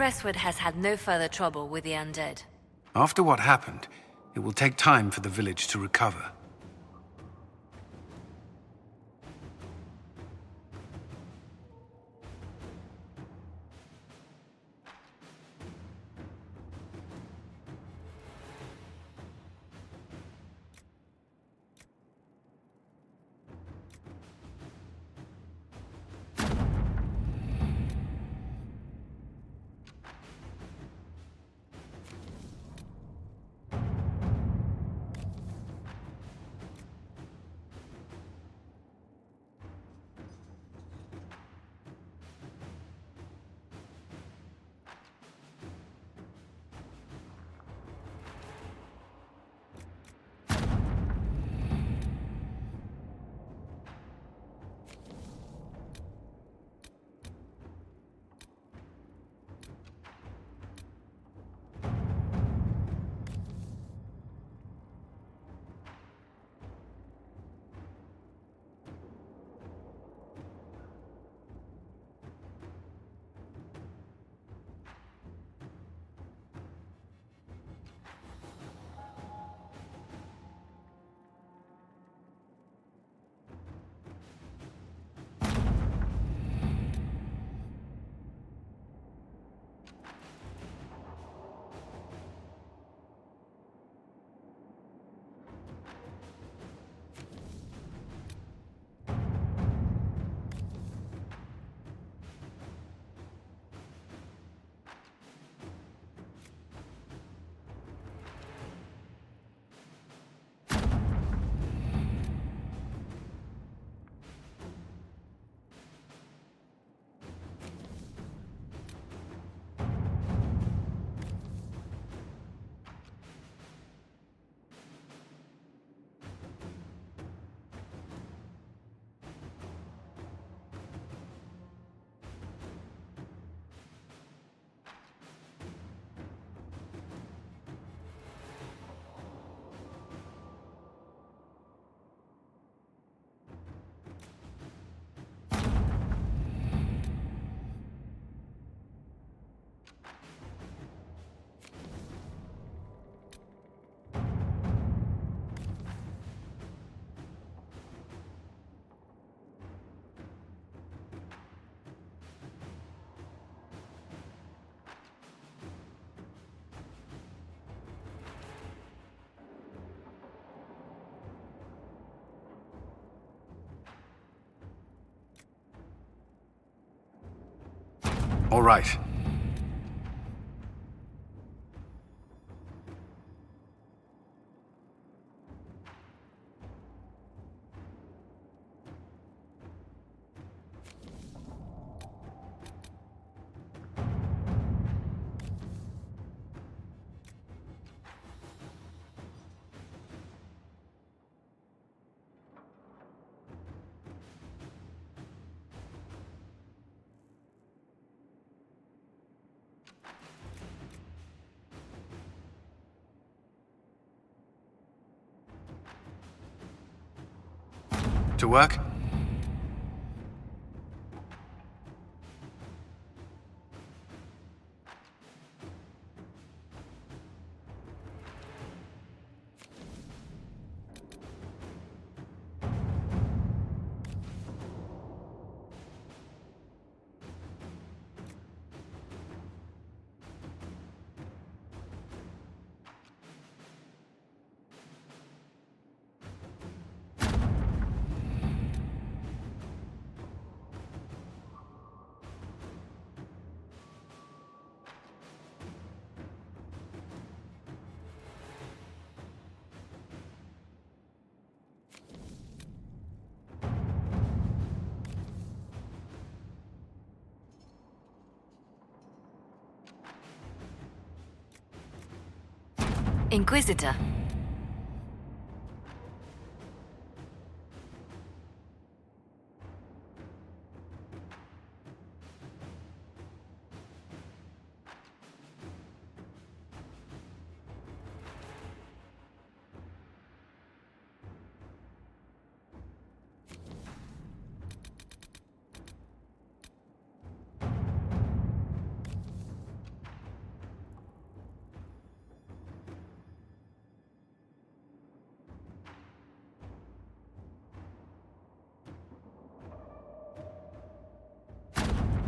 Crestwood has had no further trouble with the undead. After what happened, it will take time for the village to recover. All right. To work? Inquisitor.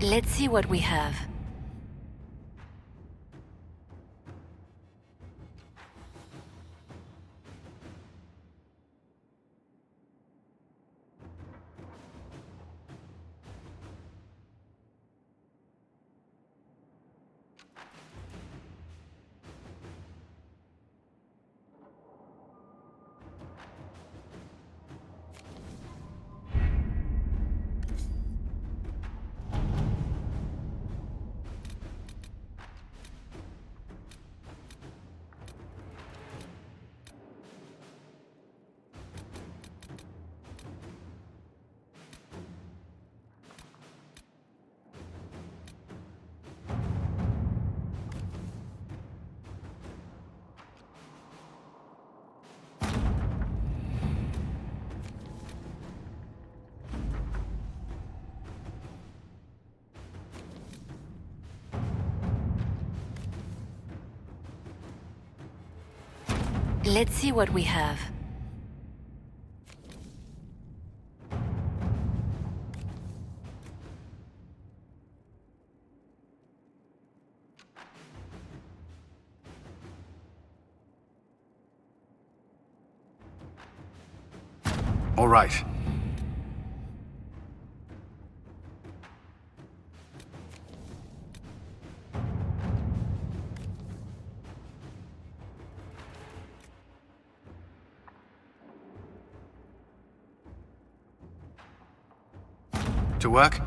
Let's see what we have. Let's see what we have. All right. To work?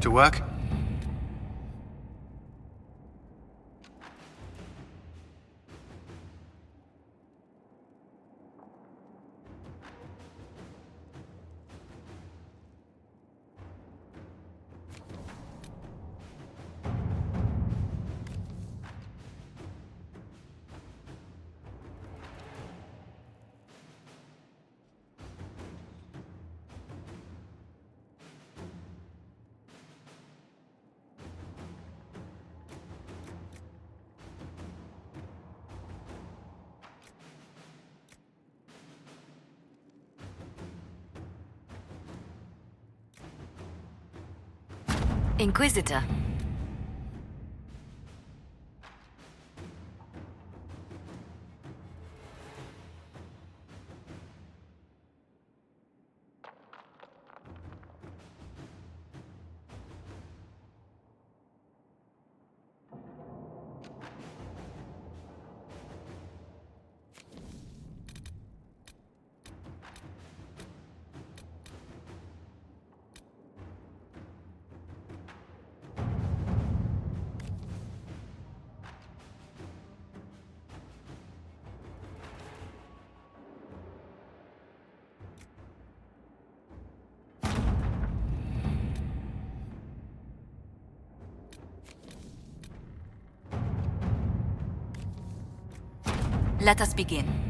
To work? Inquisitor. Let us begin.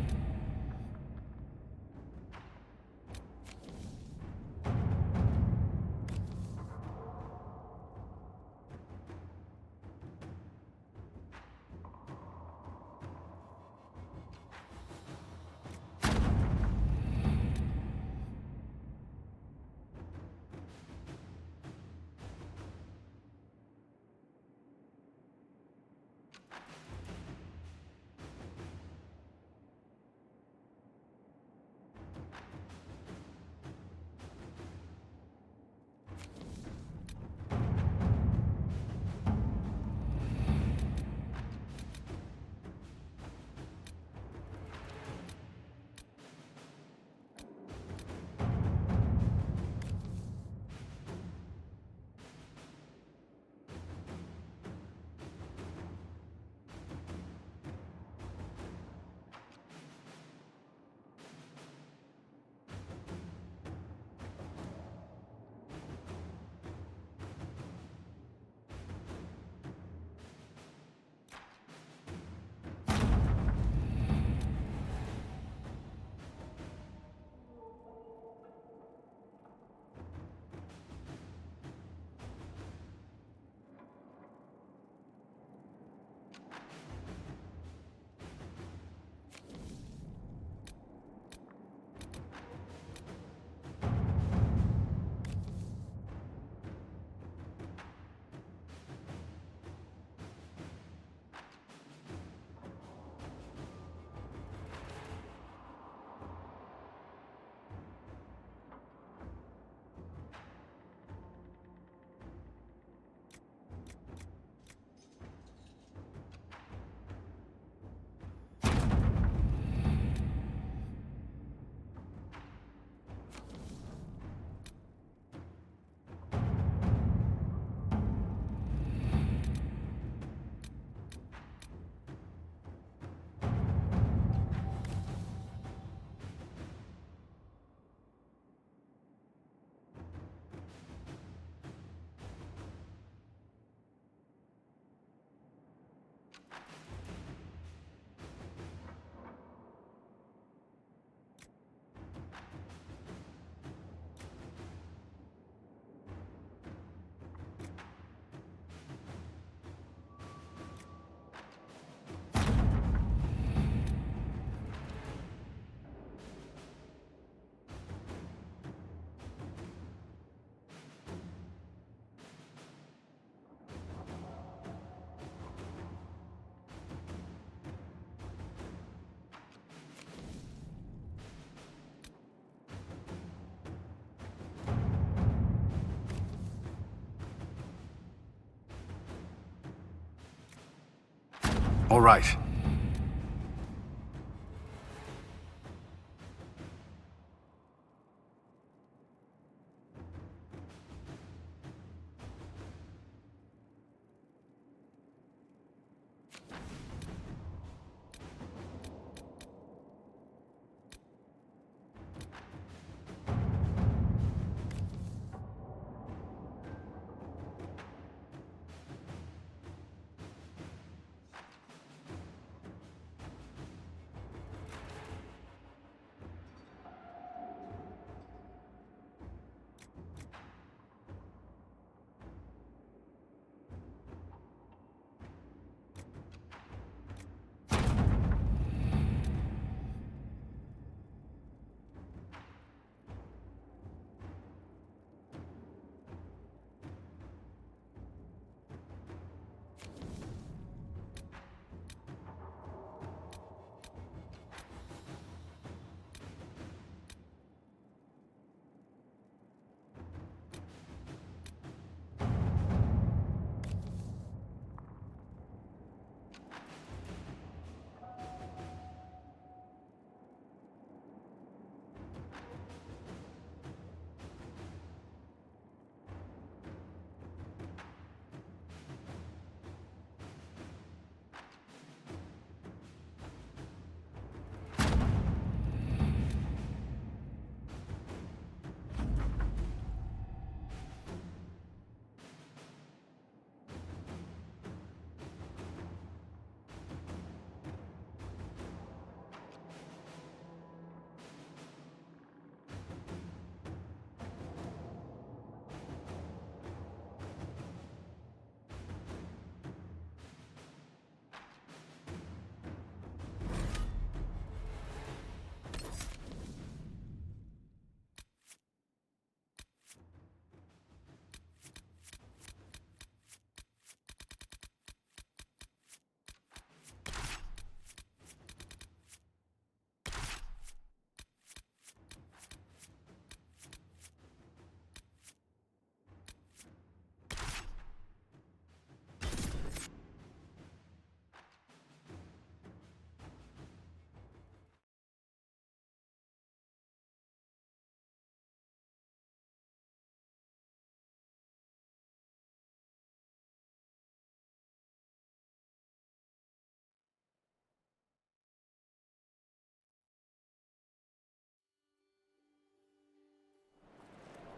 All right.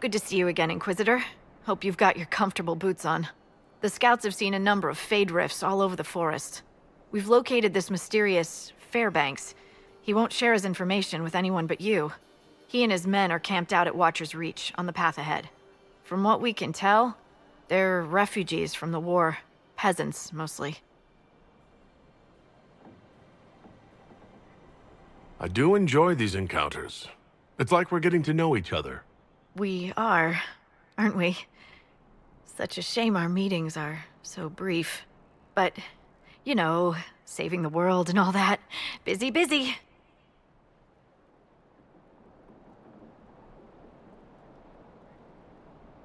Good to see you again, Inquisitor. Hope you've got your comfortable boots on. The scouts have seen a number of Fade rifts all over the forest. We've located this mysterious Fairbanks. He won't share his information with anyone but you. He and his men are camped out at Watcher's Reach, on the path ahead. From what we can tell, they're refugees from the war. Peasants, mostly. I do enjoy these encounters. It's like we're getting to know each other. We are, aren't we? Such a shame our meetings are so brief. But, you know, saving the world and all that. Busy, busy.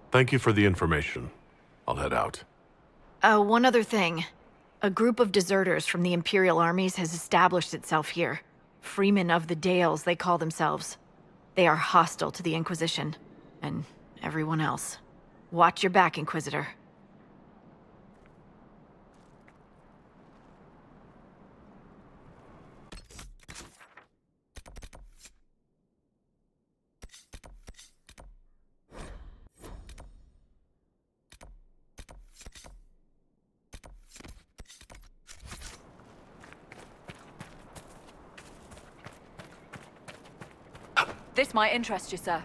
Thank you for the information. I'll head out. One other thing. A group of deserters from the Imperial armies has established itself here. Freemen of the Dales, they call themselves. They are hostile to the Inquisition. And everyone else. Watch your back, Inquisitor. This might interest you, sir.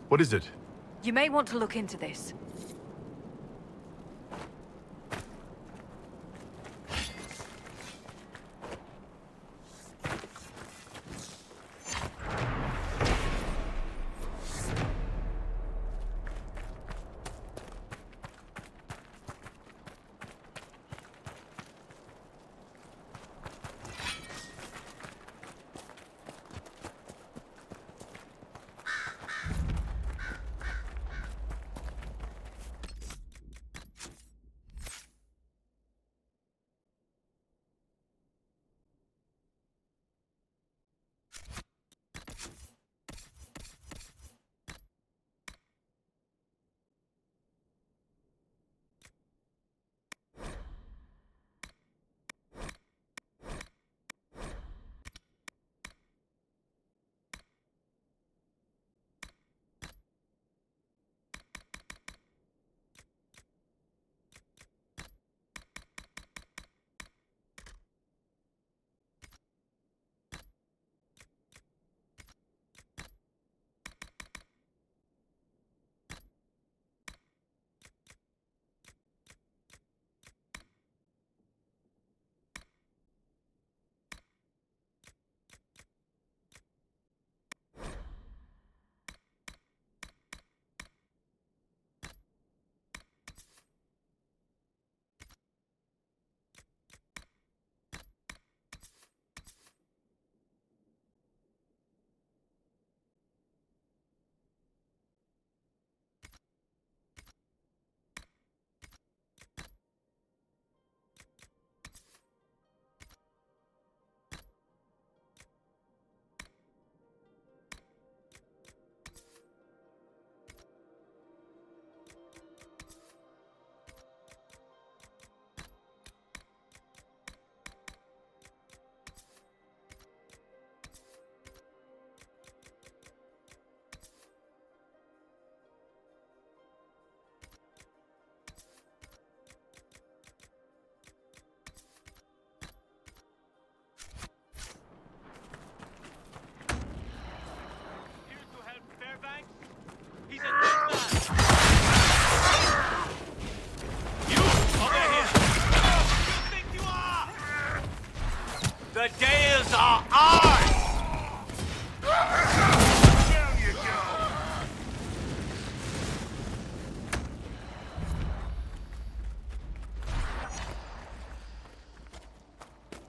What is it? You may want to look into this. The Dales are ours! Down you go!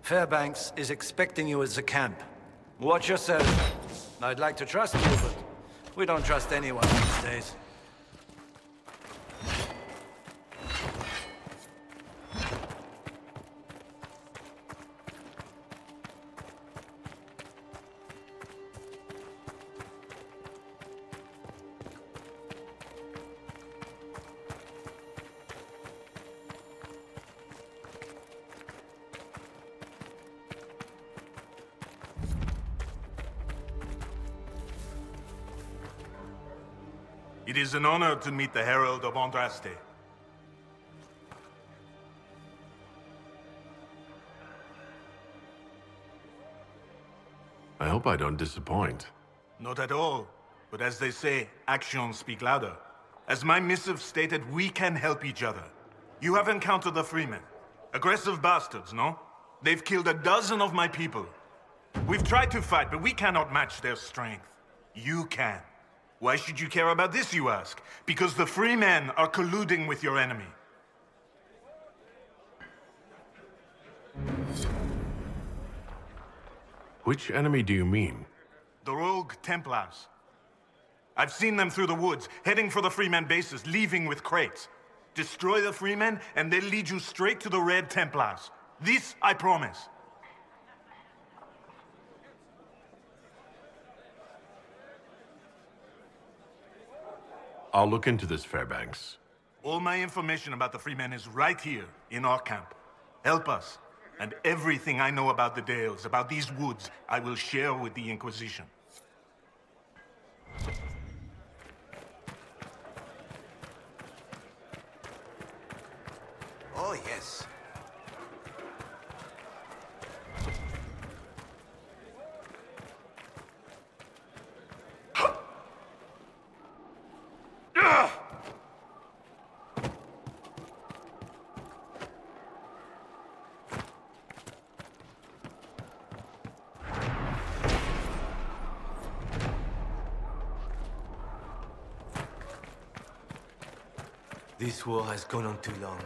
Fairbanks is expecting you at the camp. Watch yourself. I'd like to trust you, but we don't trust anyone these days. It is an honor to meet the Herald of Andraste. I hope I don't disappoint. Not at all. But as they say, actions speak louder. As my missive stated, we can help each other. You have encountered the Freemen. Aggressive bastards, no? They've killed a dozen of my people. We've tried to fight, but we cannot match their strength. You can. Why should you care about this, you ask? Because the Freemen are colluding with your enemy. Which enemy do you mean? The rogue Templars. I've seen them through the woods, heading for the Freemen bases, leaving with crates. Destroy the Freemen, and they'll lead you straight to the Red Templars. This I promise. I'll look into this, Fairbanks. All my information about the Freemen is right here, in our camp. Help us, and everything I know about the Dales, about these woods, I will share with the Inquisition. Oh, yes. This war has gone on too long.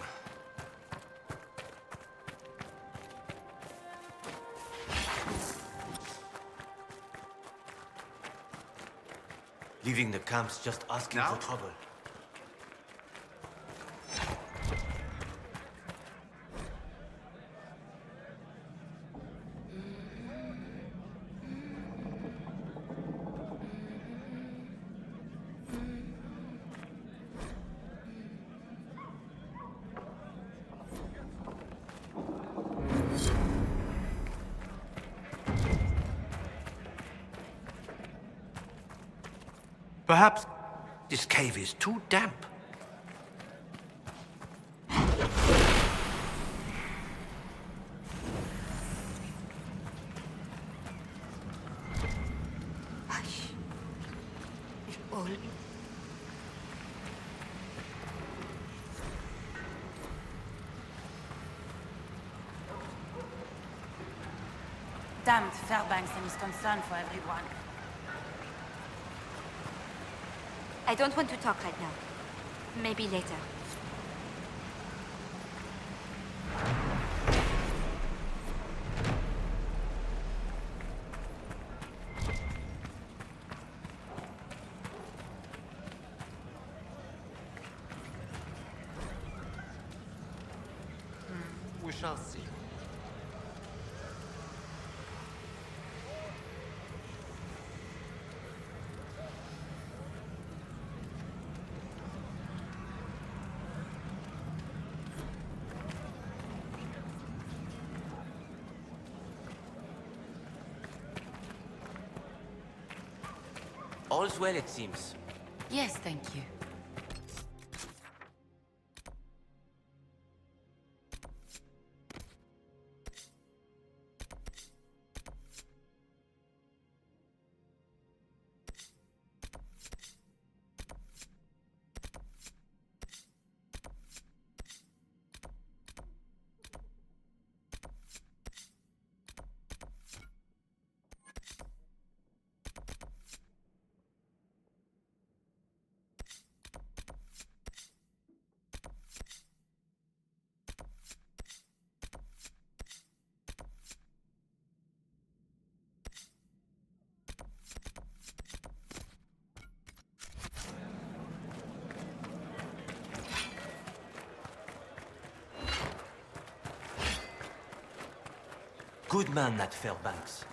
Leaving the camps just asking for trouble. Perhaps this cave is too damp. Damned Fairbanks and his concern for everyone. I don't want to talk right now. Maybe later. We shall see. All's well, it seems. Yes, thank you. Good man, that Fairbanks.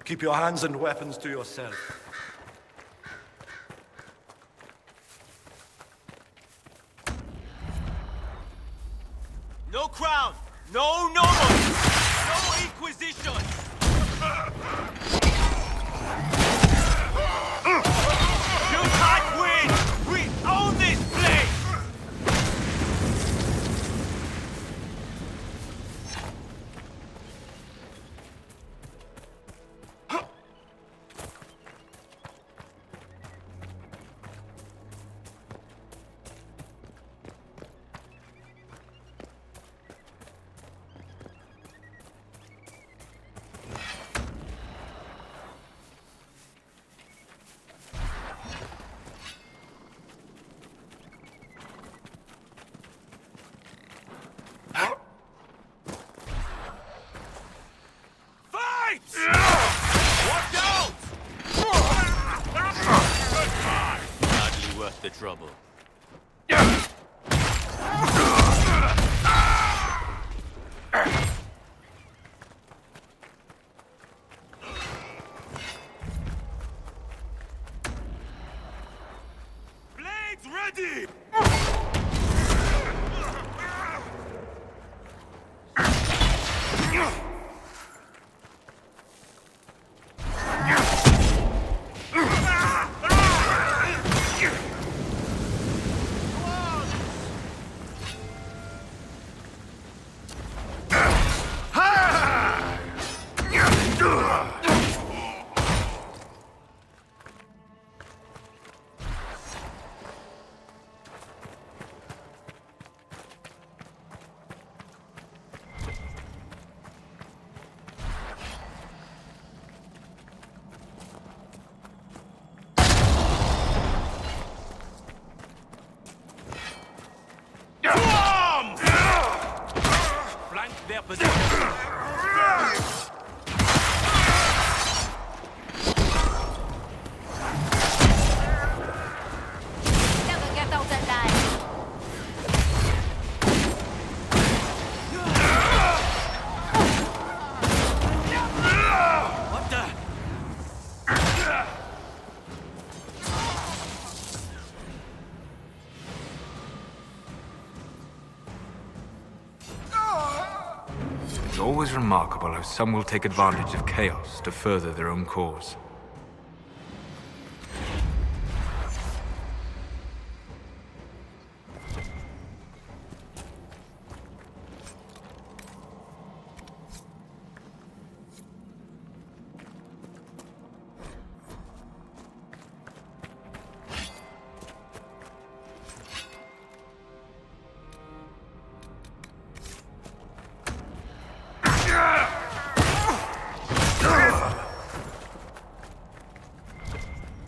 Keep your hands and weapons to yourself. No crown! No nobles! No Inquisition! You can't win! We own this place! Hardly worth the trouble. Blades ready! Flank their position. Never get out alive. What the? It's always remarkable how some will take advantage of chaos to further their own cause.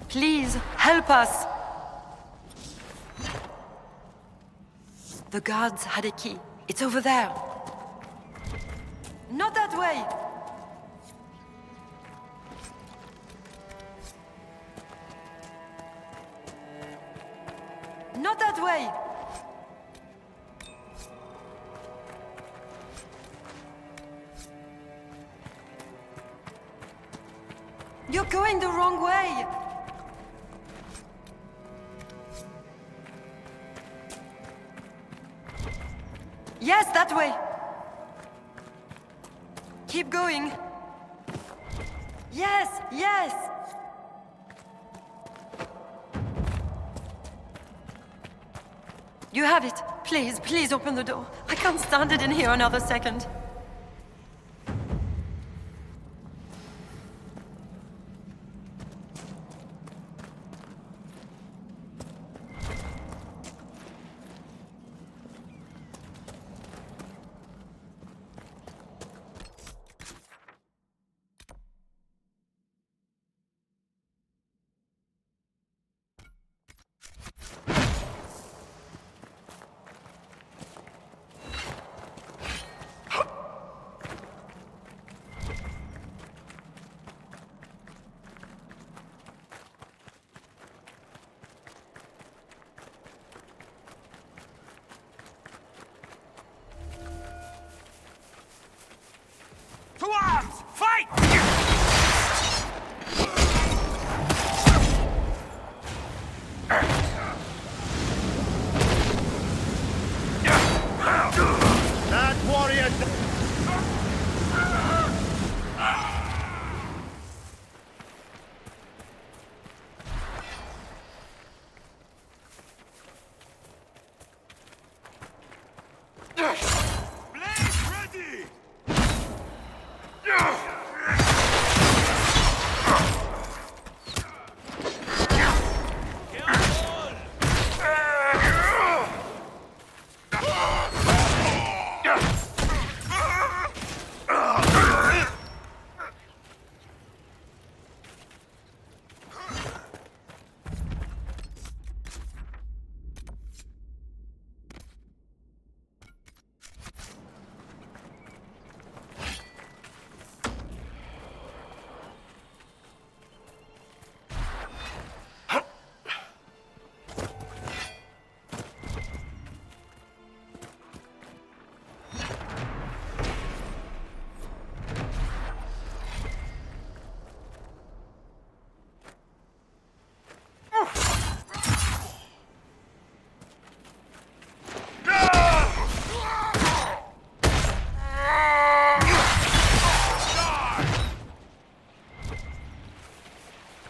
Please, help us! The guards had a key. It's over there. Not that way! Not that way! You're going the wrong way! Yes, that way! Keep going! Yes, yes! You have it. Please, please open the door. I can't stand it in here another second.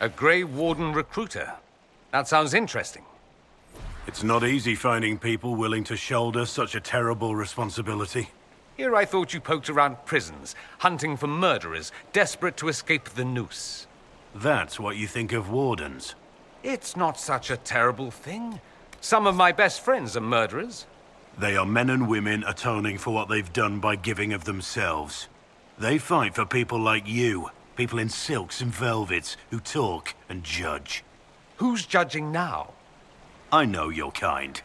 A Grey Warden recruiter. That sounds interesting. It's not easy finding people willing to shoulder such a terrible responsibility. Here I thought you poked around prisons, hunting for murderers, desperate to escape the noose. That's what you think of wardens. It's not such a terrible thing. Some of my best friends are murderers. They are men and women atoning for what they've done by giving of themselves. They fight for people like you, people in silks and velvets who talk and judge. Who's judging now? I know your kind.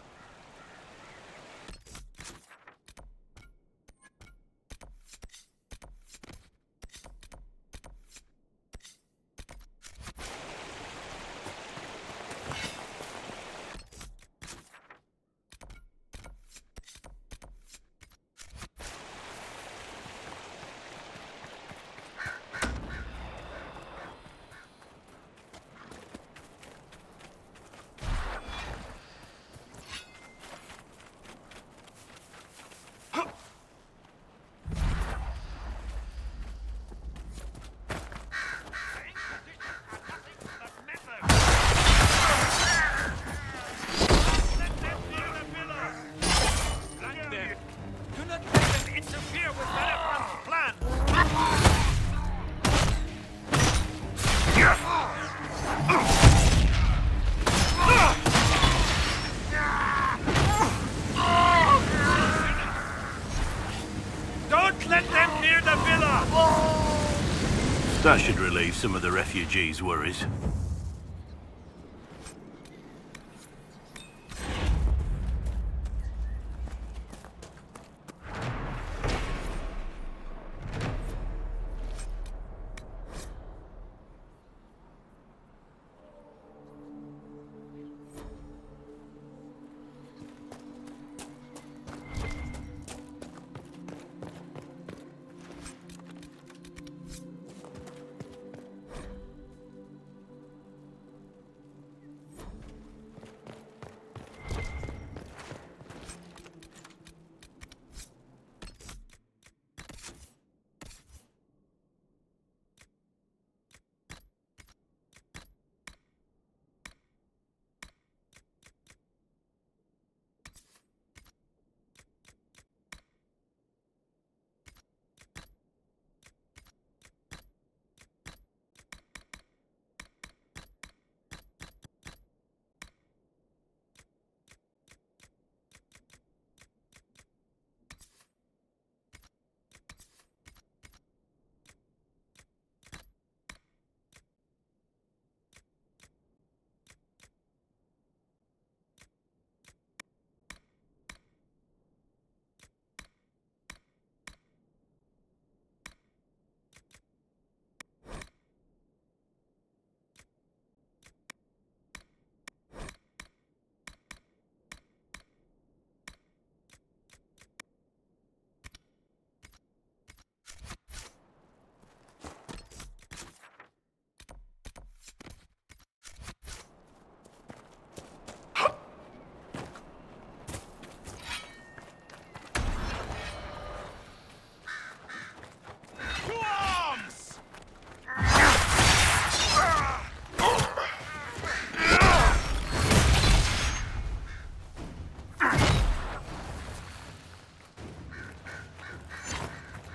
That should relieve some of the refugees' worries.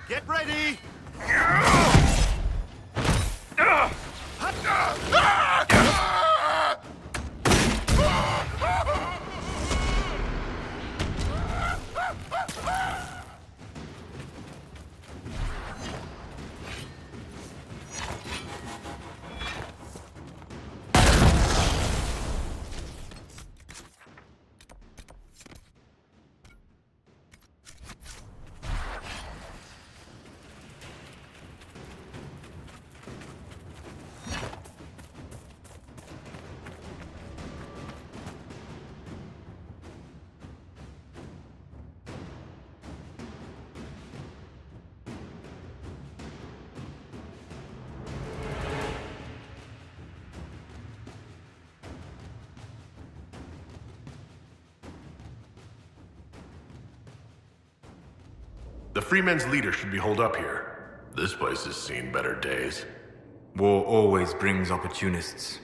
Get ready! The Freemen's leader should be holed up here. This place has seen better days. War always brings opportunists.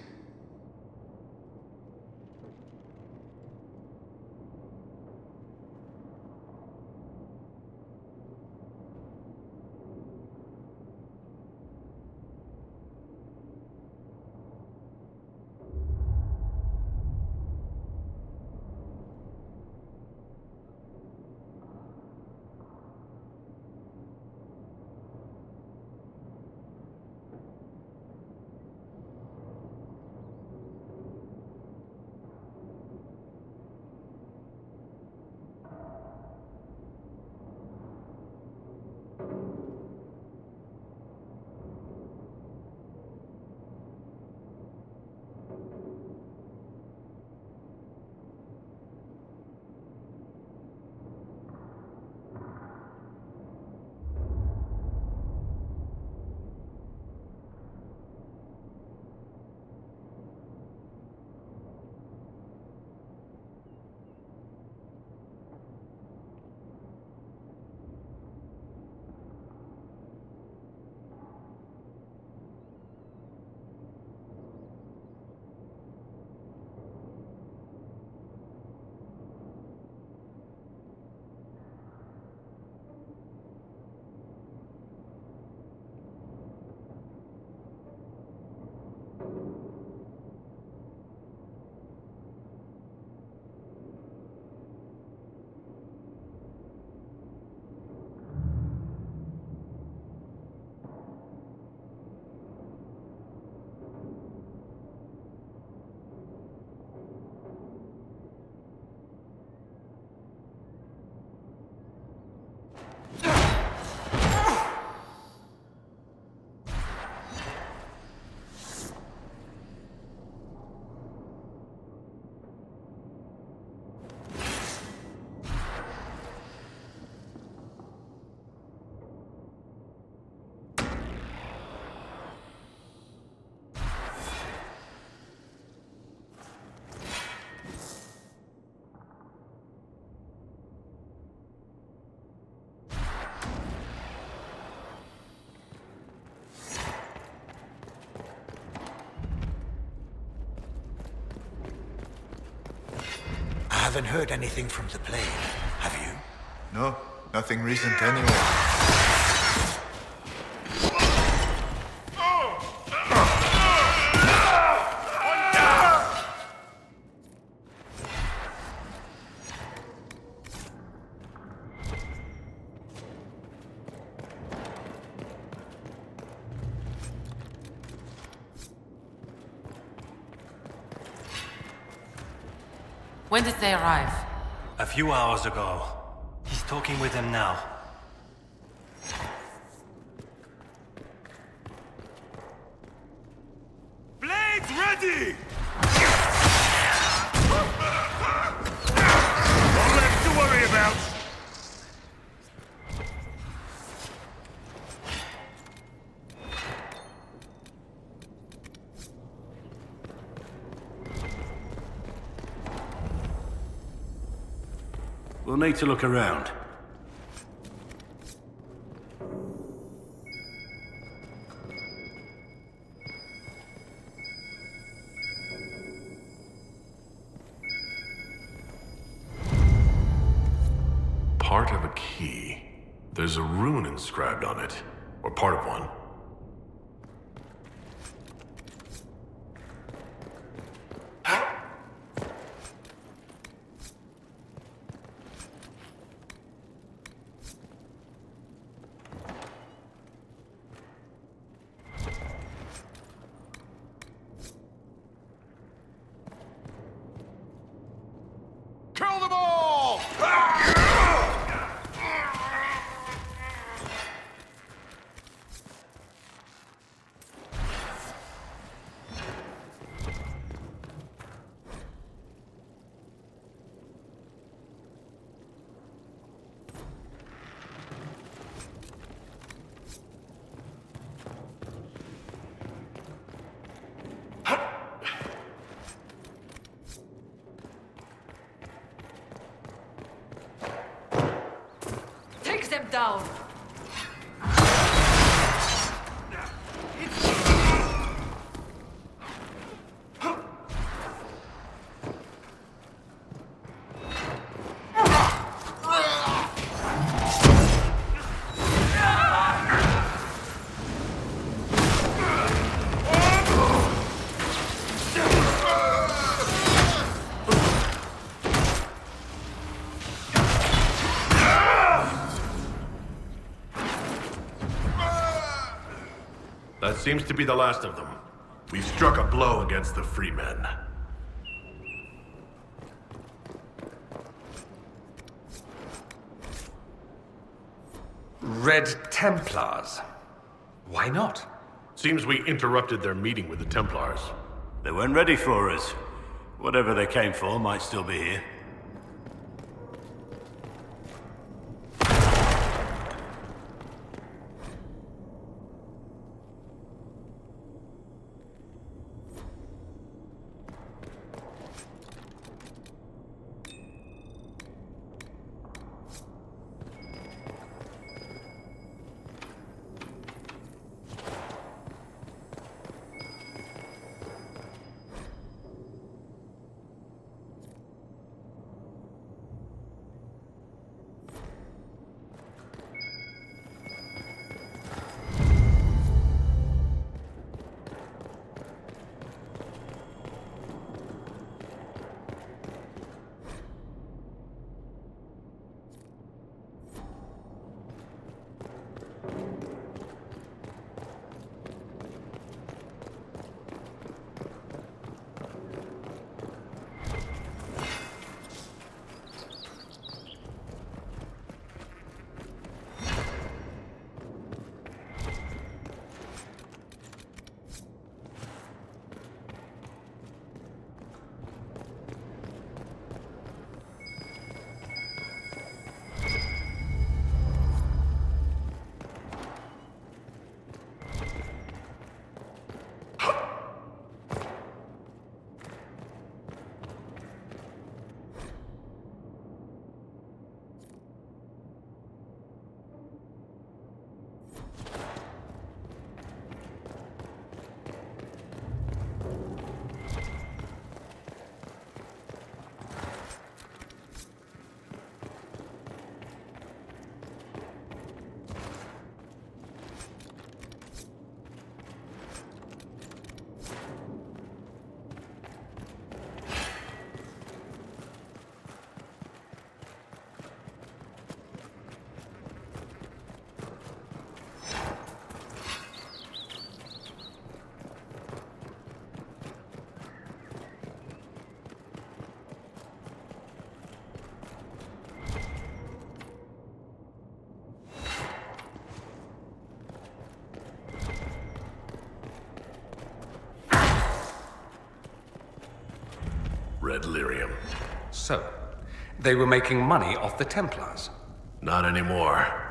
I haven't heard anything from the plane, have you? No, nothing recent anyway. When did they arrive? A few hours ago. He's talking with them now. Blades ready! All left to worry about. We'll need to look around. Part of a key. There's a rune inscribed on it, or part of one. Kill them all! Take them down! That seems to be the last of them. We've struck a blow against the free men. Red Templars. Why not? Seems we interrupted their meeting with the Templars. They weren't ready for us. Whatever they came for might still be here. Red lyrium. So, they were making money off the Templars? Not anymore.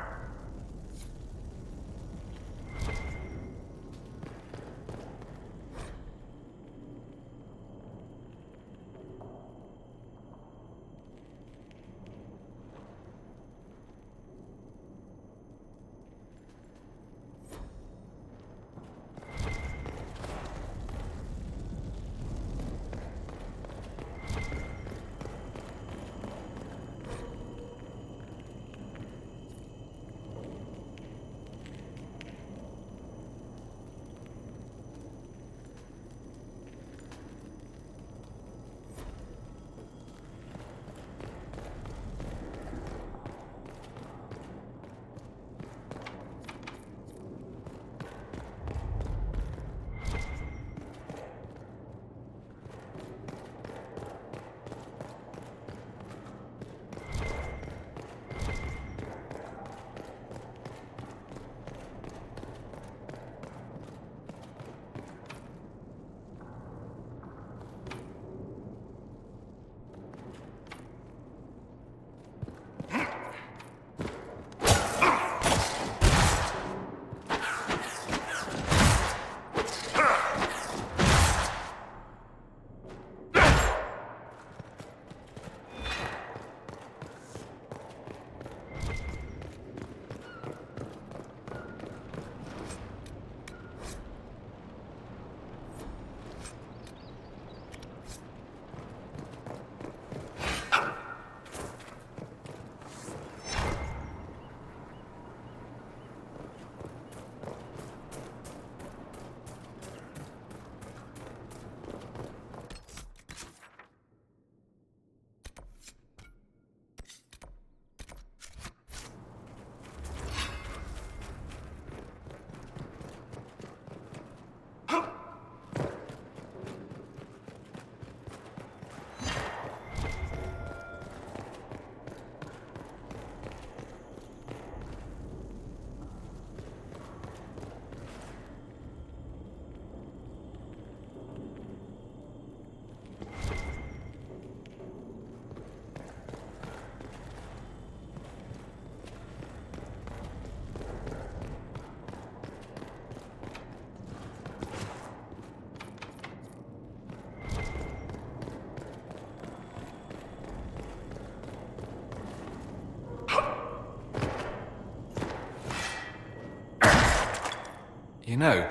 You know,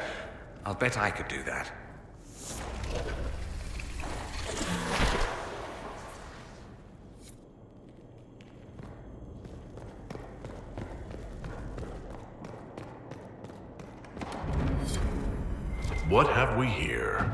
I'll bet I could do that. What have we here?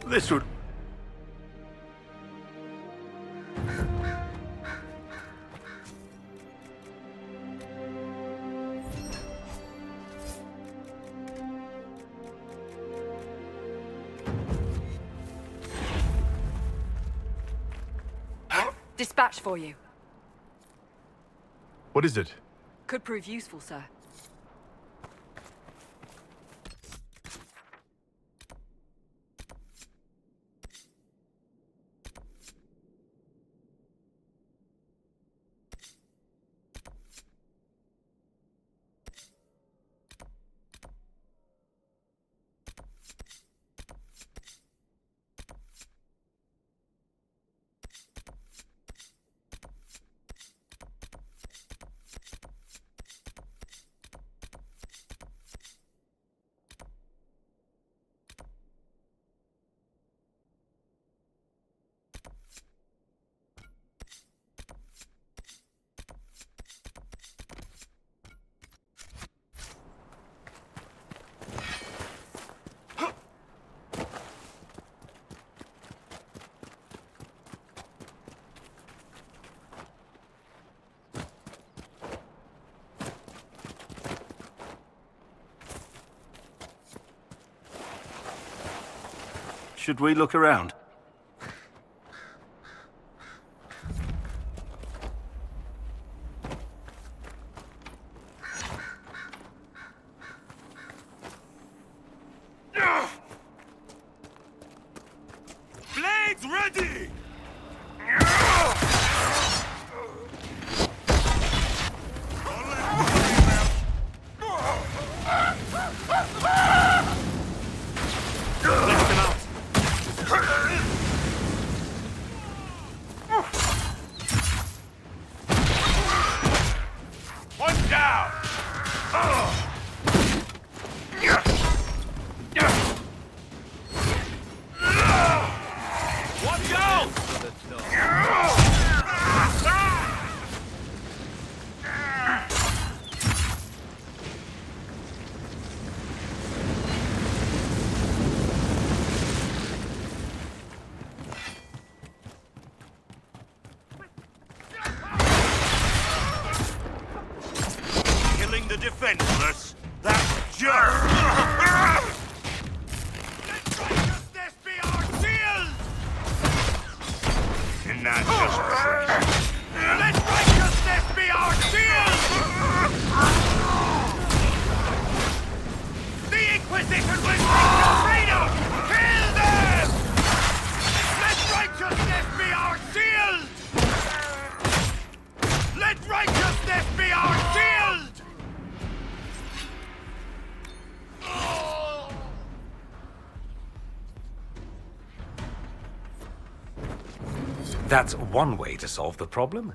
This would... Dispatch for you. What is it? Could prove useful, sir. Should we look around? Blades ready! One down! Watch out! us. That's just... Righteousness be our shield! And not just praise. Let righteousness be our shield! The Inquisition will take your freedom! Kill them! Let righteousness be our shield! Let righteousness be our shield! That's one way to solve the problem.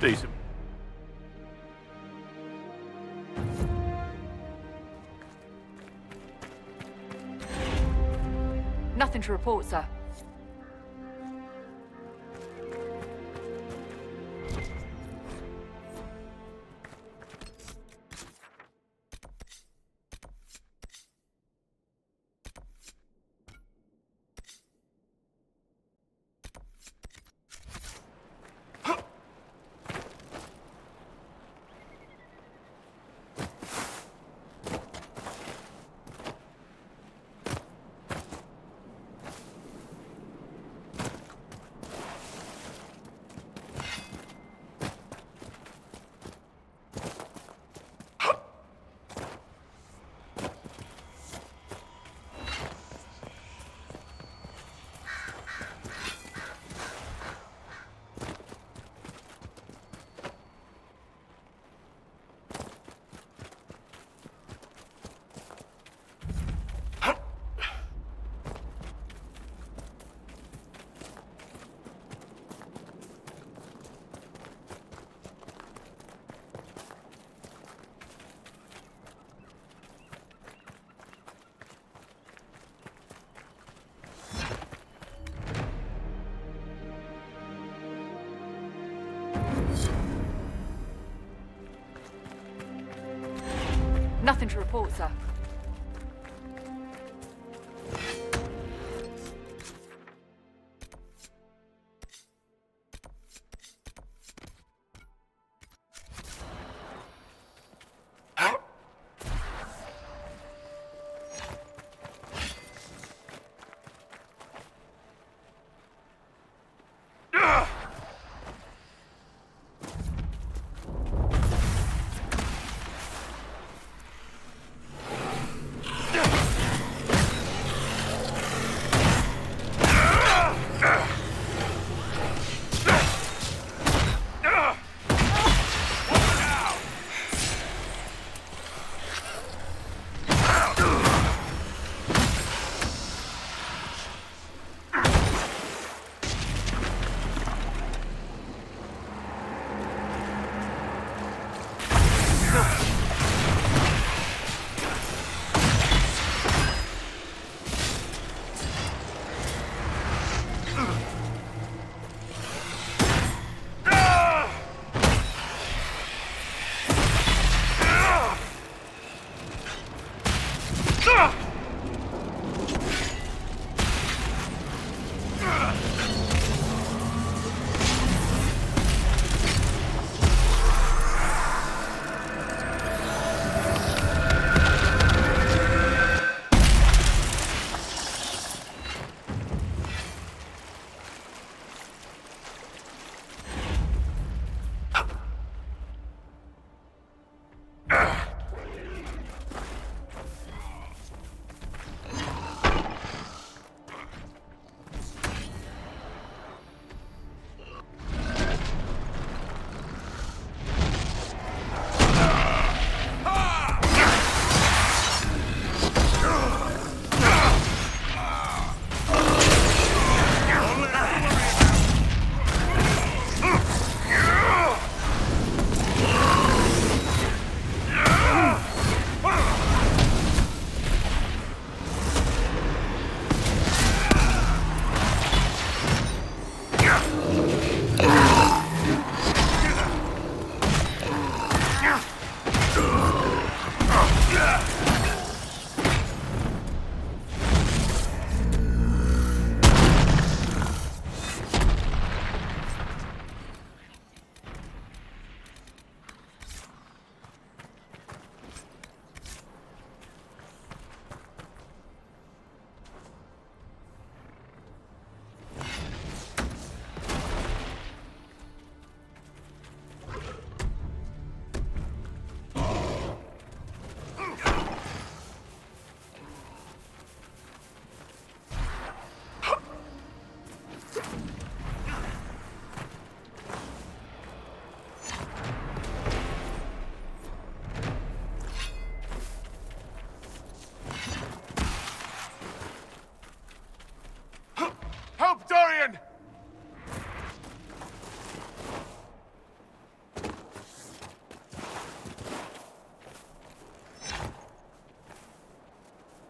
Decent. Nothing to report, sir. Nothing to report, sir.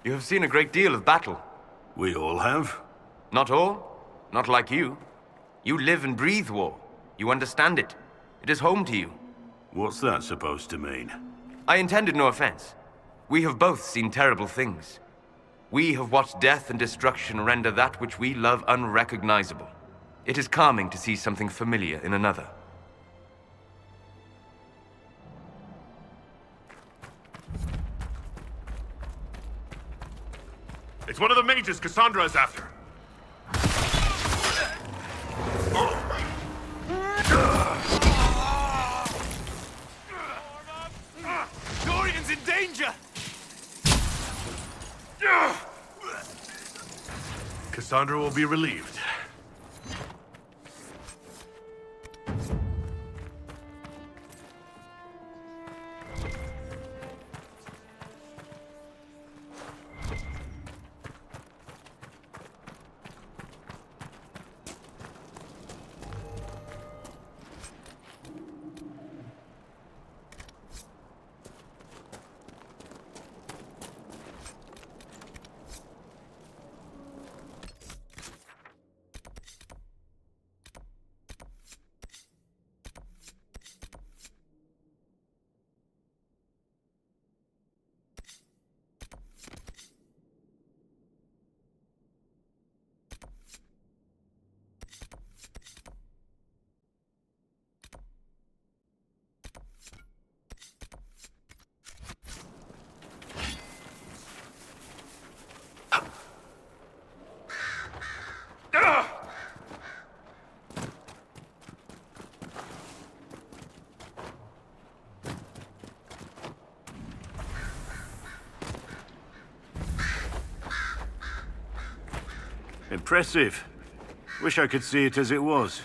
You have seen a great deal of battle. We all have. Not all. Not like you. You live and breathe war. You understand it. It is home to you. What's that supposed to mean? I intended no offense. We have both seen terrible things. We have watched death and destruction render that which we love unrecognizable. It is calming to see something familiar in another. It's one of the mages Cassandra is after. Dorian's in danger! Cassandra will be relieved. Impressive. Wish I could see it as it was.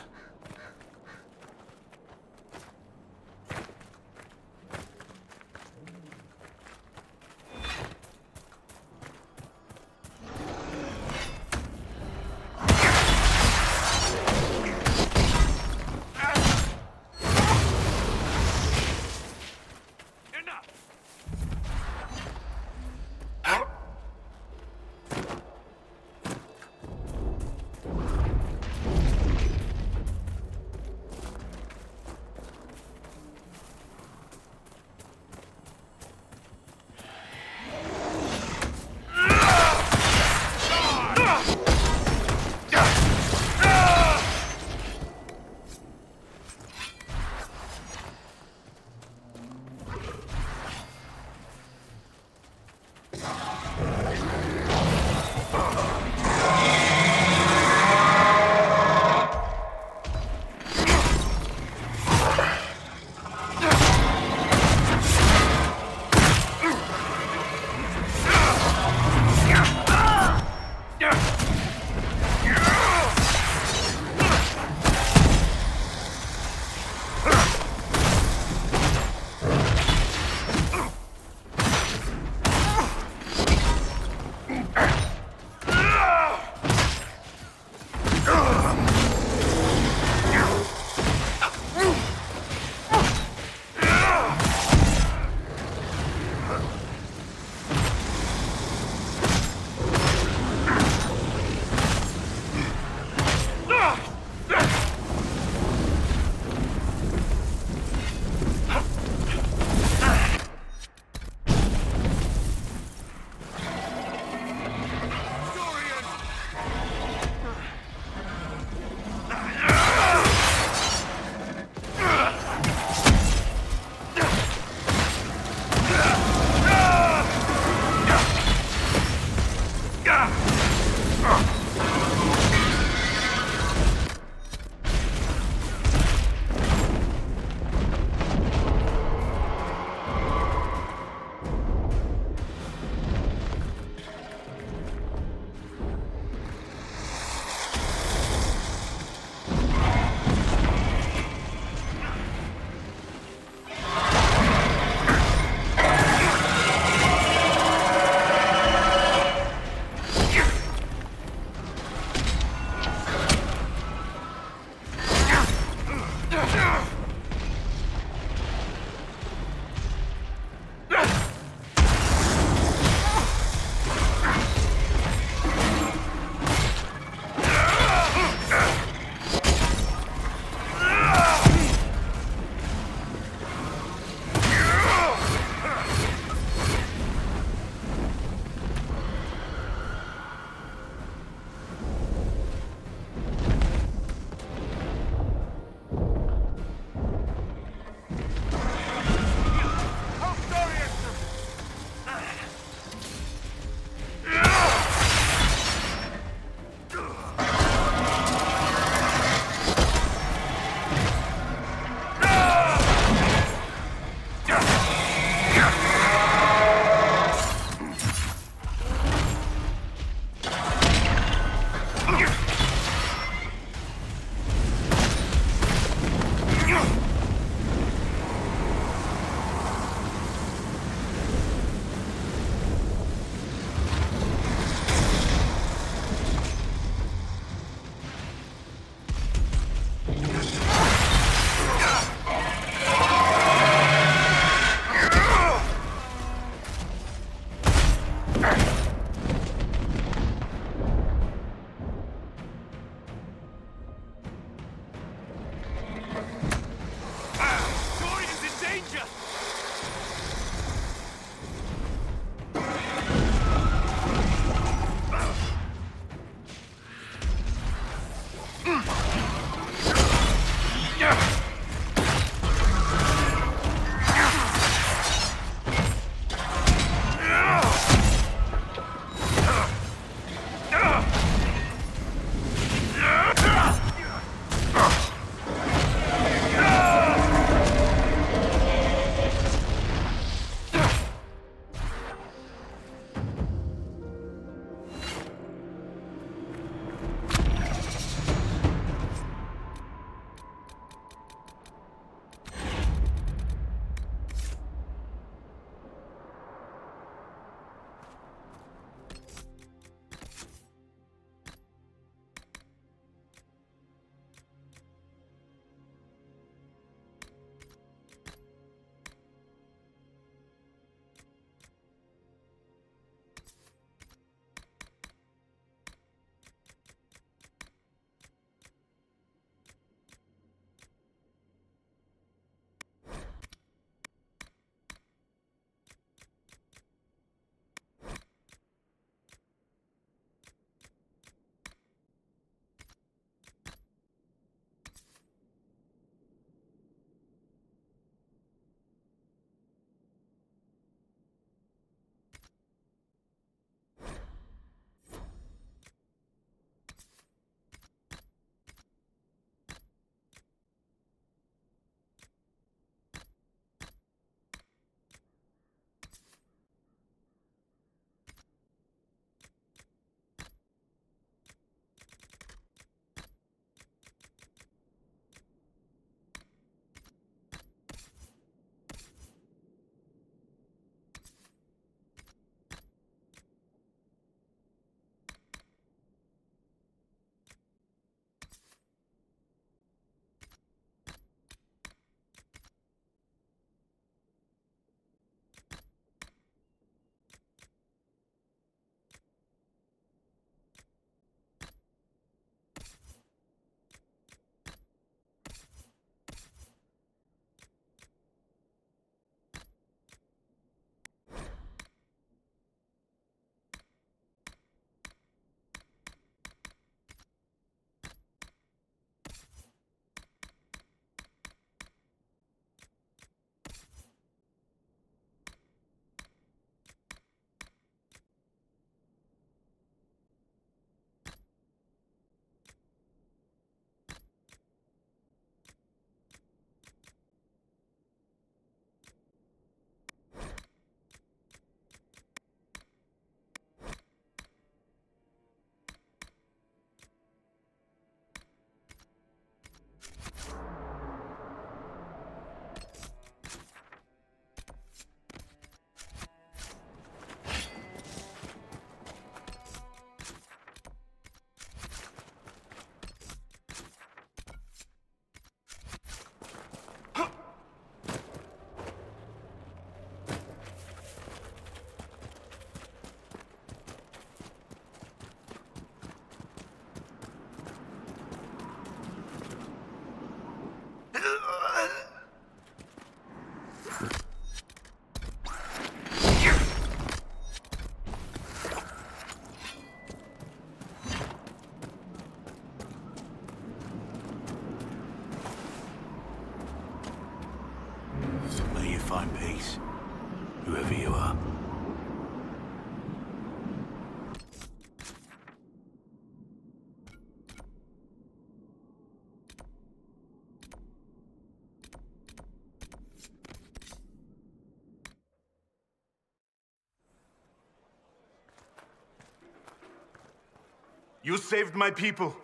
You saved my people.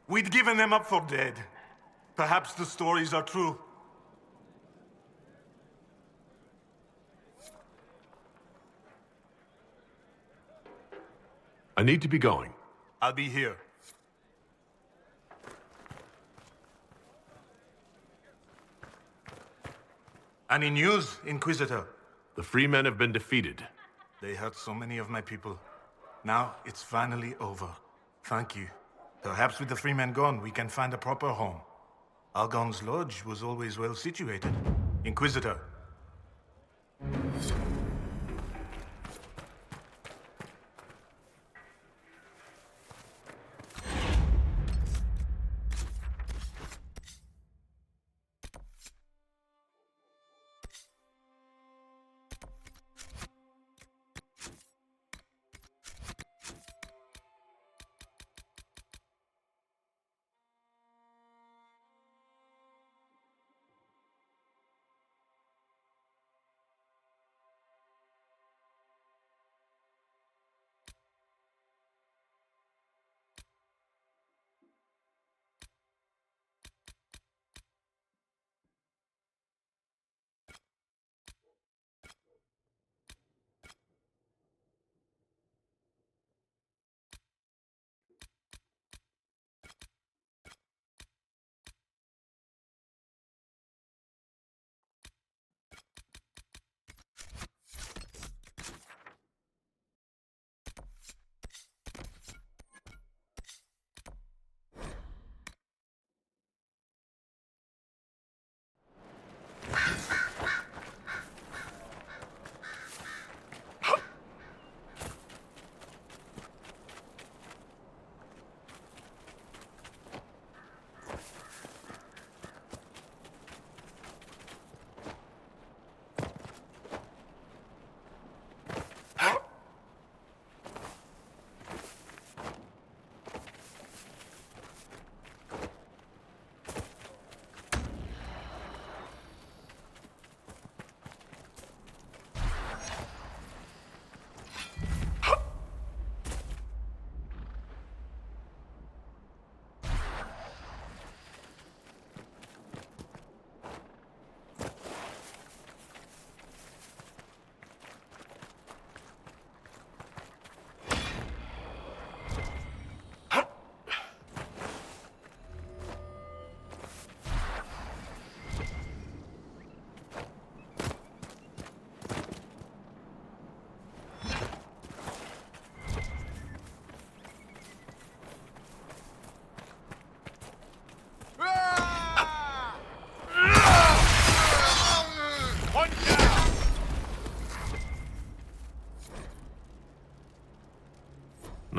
We'd given them up for dead. Perhaps the stories are true. I need to be going. I'll be here. Any news, Inquisitor? The Freemen have been defeated. They hurt so many of my people. Now it's finally over. Thank you. Perhaps with the Freemen gone, we can find a proper home. Argon's lodge was always well situated. Inquisitor.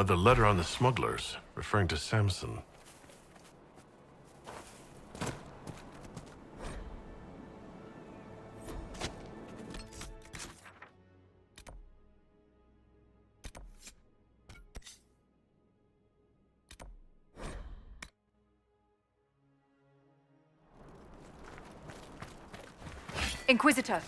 Another letter on the smugglers, referring to Samson. Inquisitor.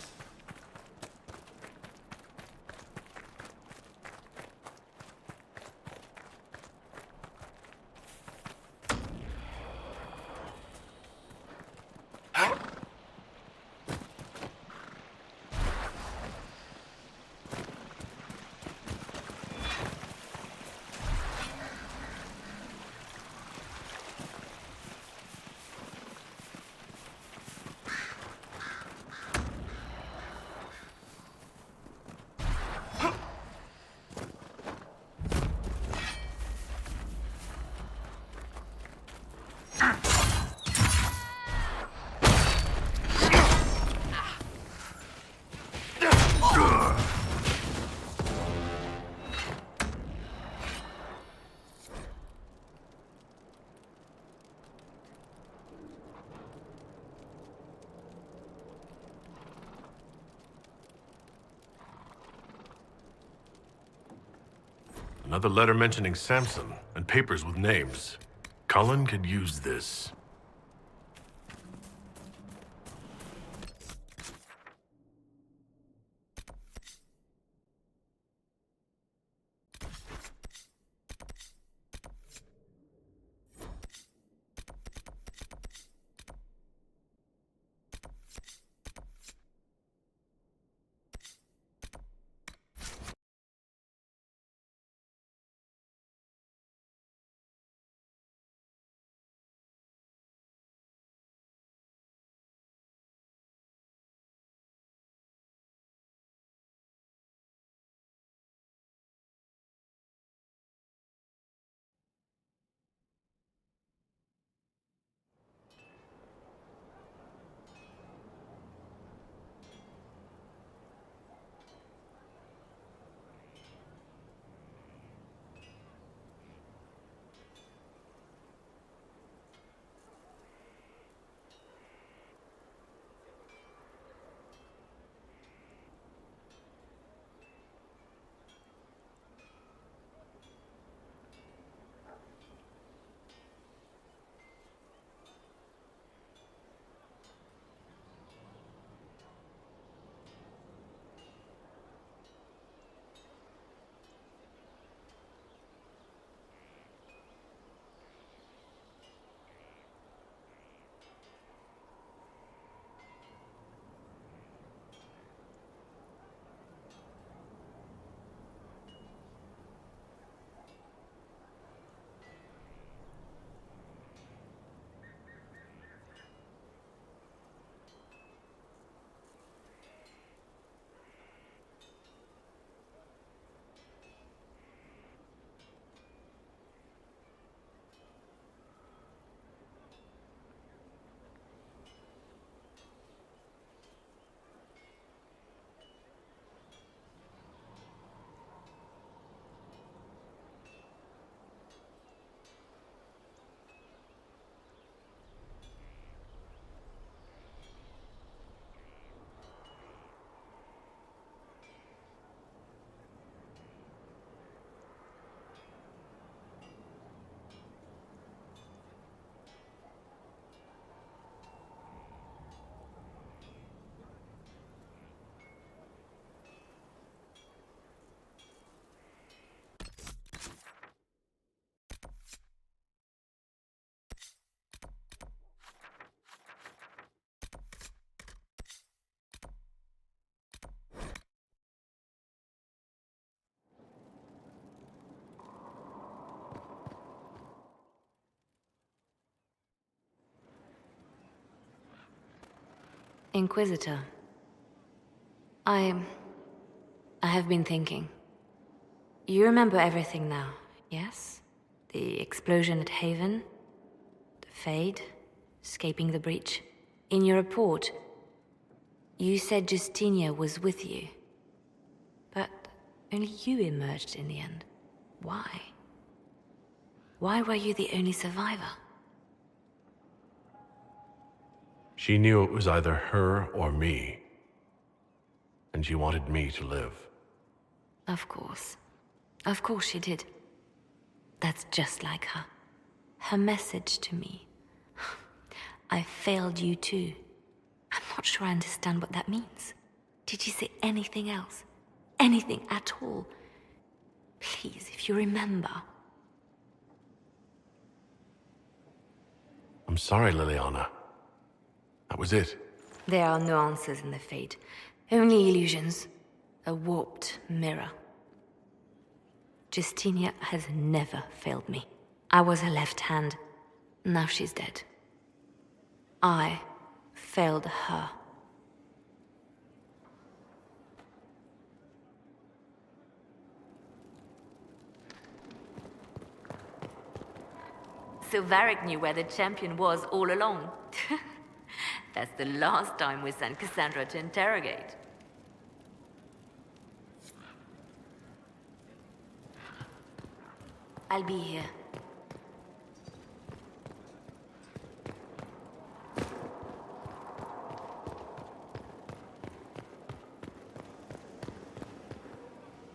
Another letter mentioning Samson, and papers with names. Cullen could use this. Inquisitor. I have been thinking. You remember everything now, yes? The explosion at Haven, the Fade, escaping the breach. In your report, you said Justinia was with you. But only you emerged in the end. Why? Why were you the only survivor? She knew it was either her or me. And she wanted me to live. Of course. Of course she did. That's just like her. Her message to me. I failed you too. I'm not sure I understand what that means. Did she say anything else? Anything at all? Please, if you remember. I'm sorry, Liliana. That was it. There are no answers in the Fade. Only illusions. A warped mirror. Justinia has never failed me. I was her left hand. Now she's dead. I failed her. So Varric knew where the champion was all along. That's the last time we sent Cassandra to interrogate. I'll be here.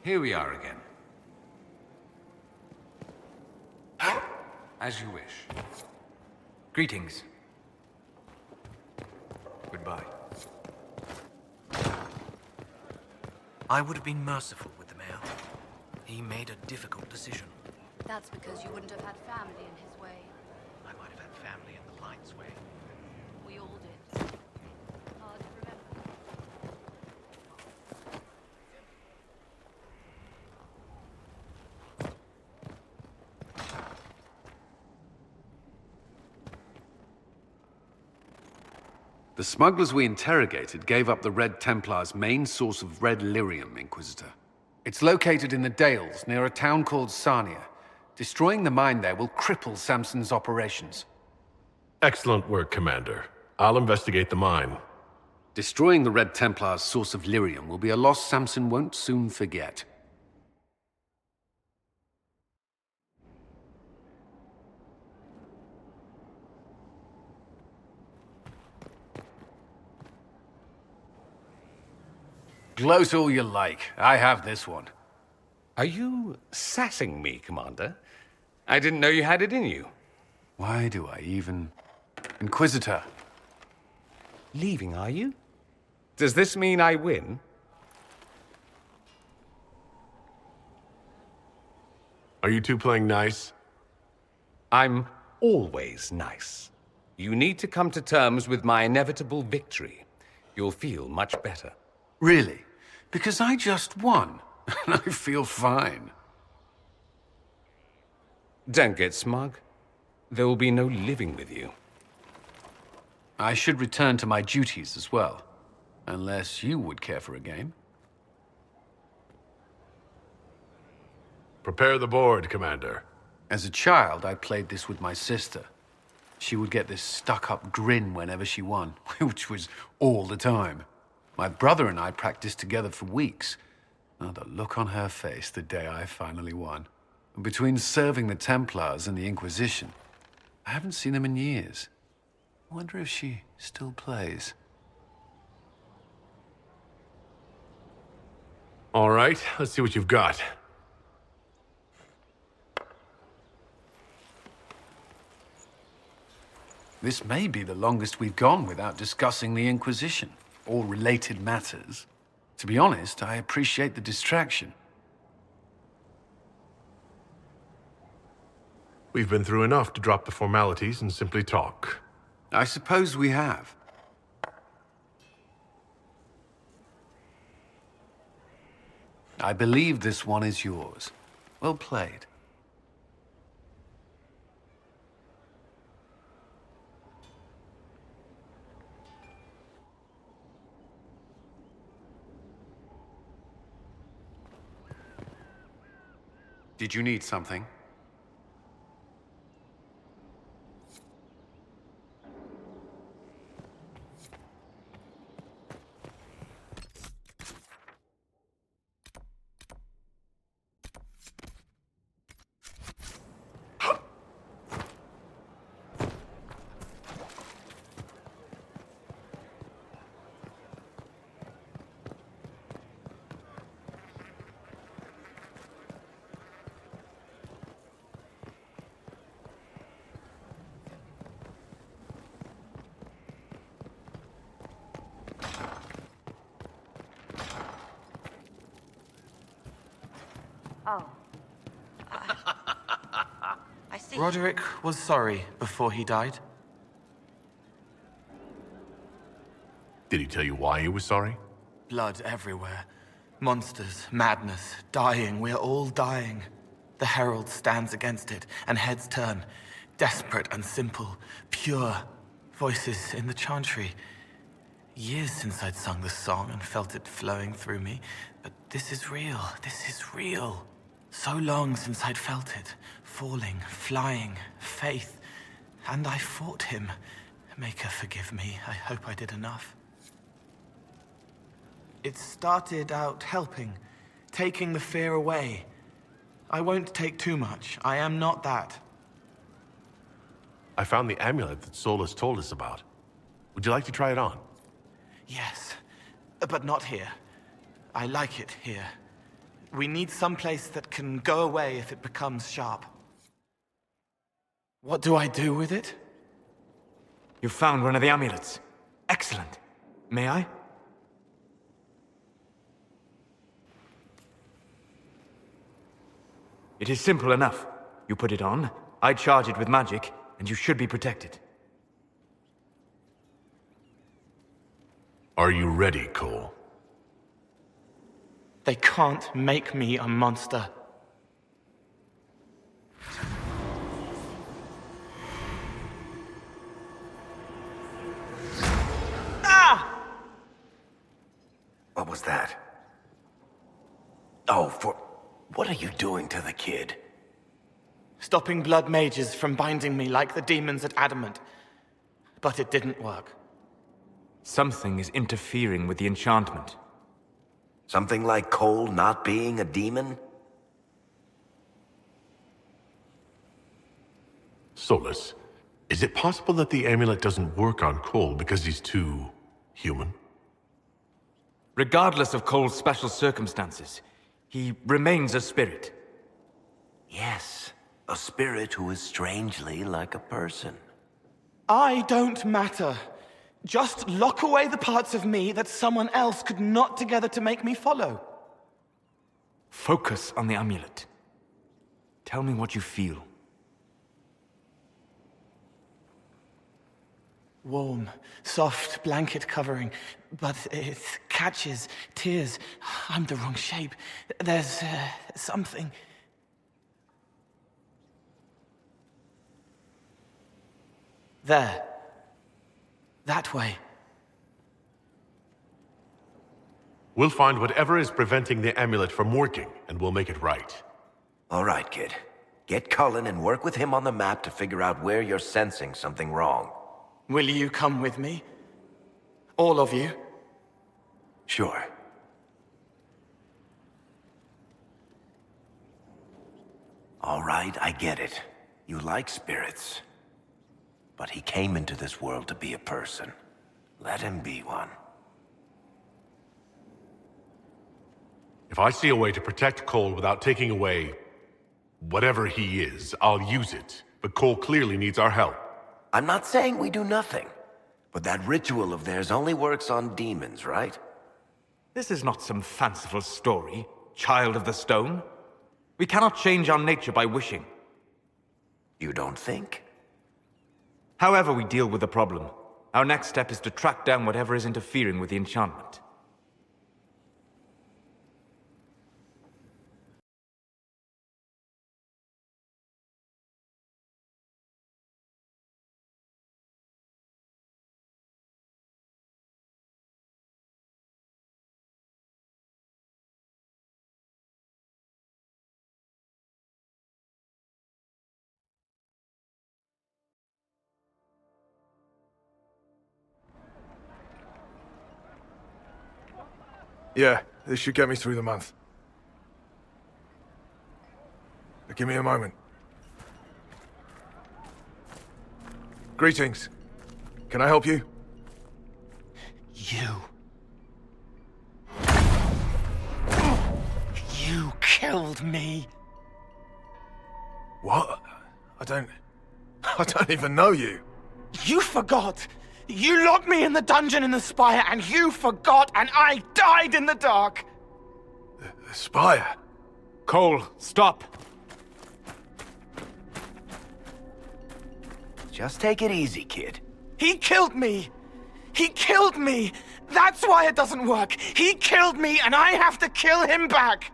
Here we are again. As you wish. Greetings. Goodbye. I would have been merciful with the mayor. He made a difficult decision. That's because you wouldn't have had family in his way. I might have had family in the light's way. We all did. Hard to remember. The smugglers we interrogated gave up the Red Templar's main source of red lyrium, Inquisitor. It's located in the Dales, near a town called Sarnia. Destroying the mine there will cripple Samson's operations. Excellent work, Commander. I'll investigate the mine. Destroying the Red Templar's source of lyrium will be a loss Samson won't soon forget. Gloat all you like. I have this one. Are you sassing me, Commander? I didn't know you had it in you. Why do I even... Inquisitor. Leaving, are you? Does this mean I win? Are you two playing nice? I'm always nice. You need to come to terms with my inevitable victory. You'll feel much better. Really? Because I just won. And I feel fine. Don't get smug. There will be no living with you. I should return to my duties as well. Unless you would care for a game. Prepare the board, Commander. As a child, I played this with my sister. She would get this stuck-up grin whenever she won, which was all the time. My brother and I practiced together for weeks. Oh, the look on her face the day I finally won. Between serving the Templars and the Inquisition, I haven't seen them in years. I wonder if she still plays. All right, let's see what you've got. This may be the longest we've gone without discussing the Inquisition, or related matters. To be honest, I appreciate the distraction. We've been through enough to drop the formalities and simply talk. I suppose we have. I believe this one is yours. Well played. Did you need something? Oh. I see. Roderick was sorry before he died. Did he tell you why he was sorry? Blood everywhere. Monsters, madness, dying. We're all dying. The Herald stands against it, and heads turn. Desperate and simple, pure. Voices in the chantry. Years since I'd sung the song and felt it flowing through me. But this is real. This is real. So long since I'd felt it. Falling, flying, faith. And I fought him. Maker, forgive me. I hope I did enough. It started out helping, taking the fear away. I won't take too much. I am not that. I found the amulet that Solus told us about. Would you like to try it on? Yes, but not here. I like it here. We need some place that can go away if it becomes sharp. What do I do with it? You found one of the amulets. Excellent. May I? It is simple enough. You put it on, I charge it with magic, and you should be protected. Are you ready, Cole? They can't make me a monster. Ah! What was that? Oh, what are you doing to the kid? Stopping blood mages from binding me like the demons at Adamant. But it didn't work. Something is interfering with the enchantment. Something like Cole not being a demon? Solus, is it possible that the amulet doesn't work on Cole because he's too human? Regardless of Cole's special circumstances, he remains a spirit. Yes, a spirit who is strangely like a person. I don't matter. Just lock away the parts of me that someone else could knot together to make me follow. Focus on the amulet. Tell me what you feel. Warm, soft blanket covering, but it catches tears. I'm the wrong shape. There's something. There. That way. We'll find whatever is preventing the amulet from working, and we'll make it right. All right, kid. Get Cullen and work with him on the map to figure out where you're sensing something wrong. Will you come with me? All of you? Sure. All right, I get it. You like spirits. But he came into this world to be a person. Let him be one. If I see a way to protect Cole without taking away whatever he is, I'll use it. But Cole clearly needs our help. I'm not saying we do nothing. But that ritual of theirs only works on demons, right? This is not some fanciful story, child of the stone. We cannot change our nature by wishing. You don't think? However we deal with the problem, our next step is to track down whatever is interfering with the enchantment. Yeah, this should get me through the month. But give me a moment. Greetings. Can I help you? You. You killed me. What? I don't even know you. You forgot. You locked me in the dungeon in the spire, and you forgot, and I died in the dark. The spire? Cole, stop. Just take it easy, kid. He killed me. He killed me. That's why it doesn't work. He killed me, and I have to kill him back.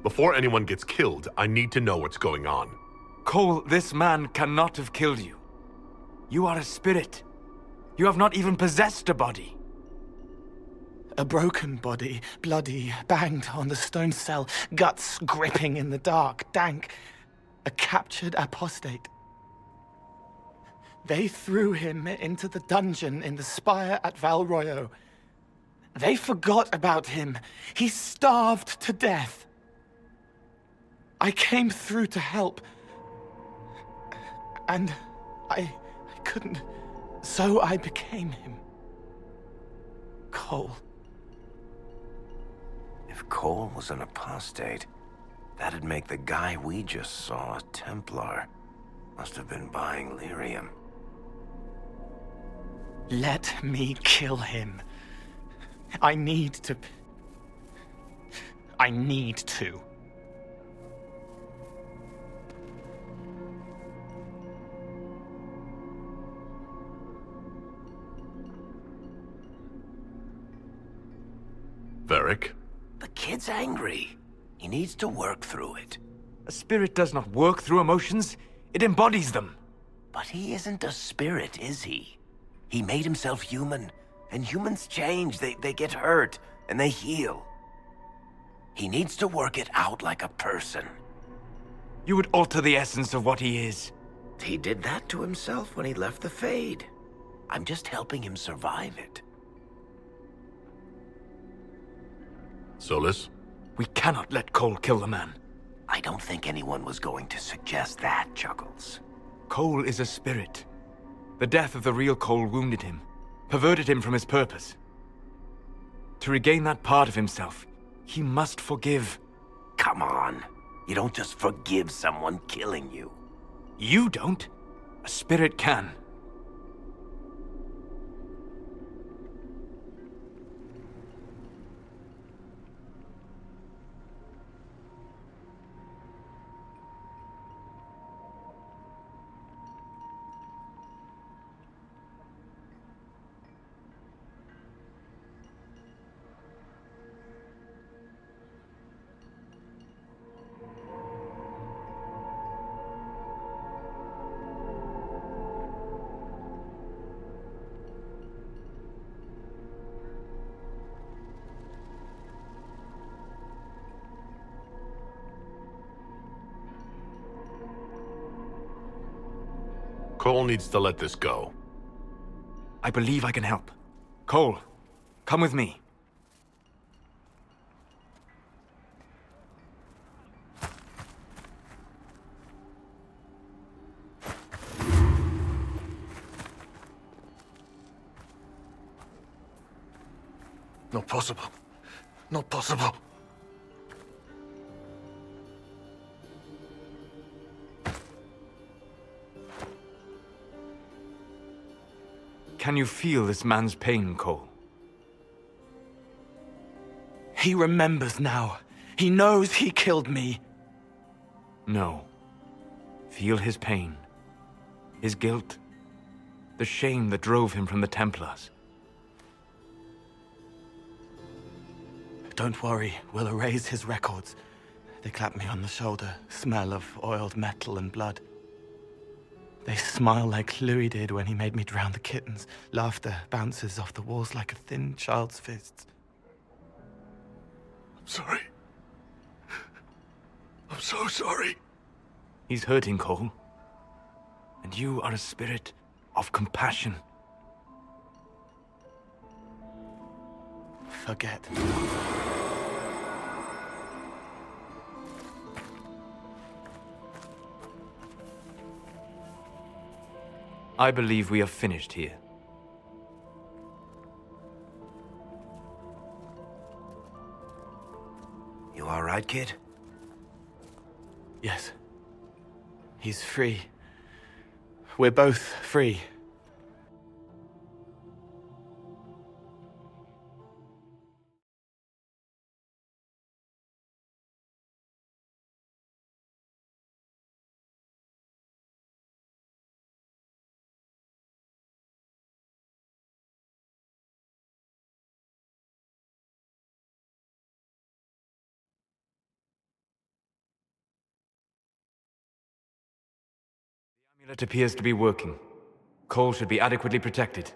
Before anyone gets killed, I need to know what's going on. Cole, this man cannot have killed you. You are a spirit. You have not even possessed a body. A broken body, bloody, banged on the stone cell, guts gripping in the dark, dank. A captured apostate. They threw him into the dungeon in the spire at Val Royo. They forgot about him. He starved to death. I came through to help. And I couldn't. So I became him. Cole. If Cole was an apostate, that'd make the guy we just saw a Templar. Must have been buying lyrium. Let me kill him. I need to. Varric? The kid's angry. He needs to work through it. A spirit does not work through emotions. It embodies them. But he isn't a spirit, is he? He made himself human. And humans change. They get hurt. And they heal. He needs to work it out like a person. You would alter the essence of what he is. He did that to himself when he left the Fade. I'm just helping him survive it. Solus? We cannot let Cole kill the man. I don't think anyone was going to suggest that, Chuckles. Cole is a spirit. The death of the real Cole wounded him, perverted him from his purpose. To regain that part of himself, he must forgive. Come on. You don't just forgive someone killing you. You don't. A spirit can. Cole needs to let this go. I believe I can help. Cole, come with me. Not possible. Not possible. Can you feel this man's pain, Cole? He remembers now. He knows he killed me. No. Feel his pain. His guilt. The shame that drove him from the Templars. Don't worry, we'll erase his records. They clap me on the shoulder, smell of oiled metal and blood. They smile like Louis did when he made me drown the kittens. Laughter bounces off the walls like a thin child's fists. I'm sorry. I'm so sorry. He's hurting, Cole. And you are a spirit of compassion. forget. I believe we are finished here. You all right, kid? Yes. He's free. We're both free. The amulet appears to be working. Cole should be adequately protected.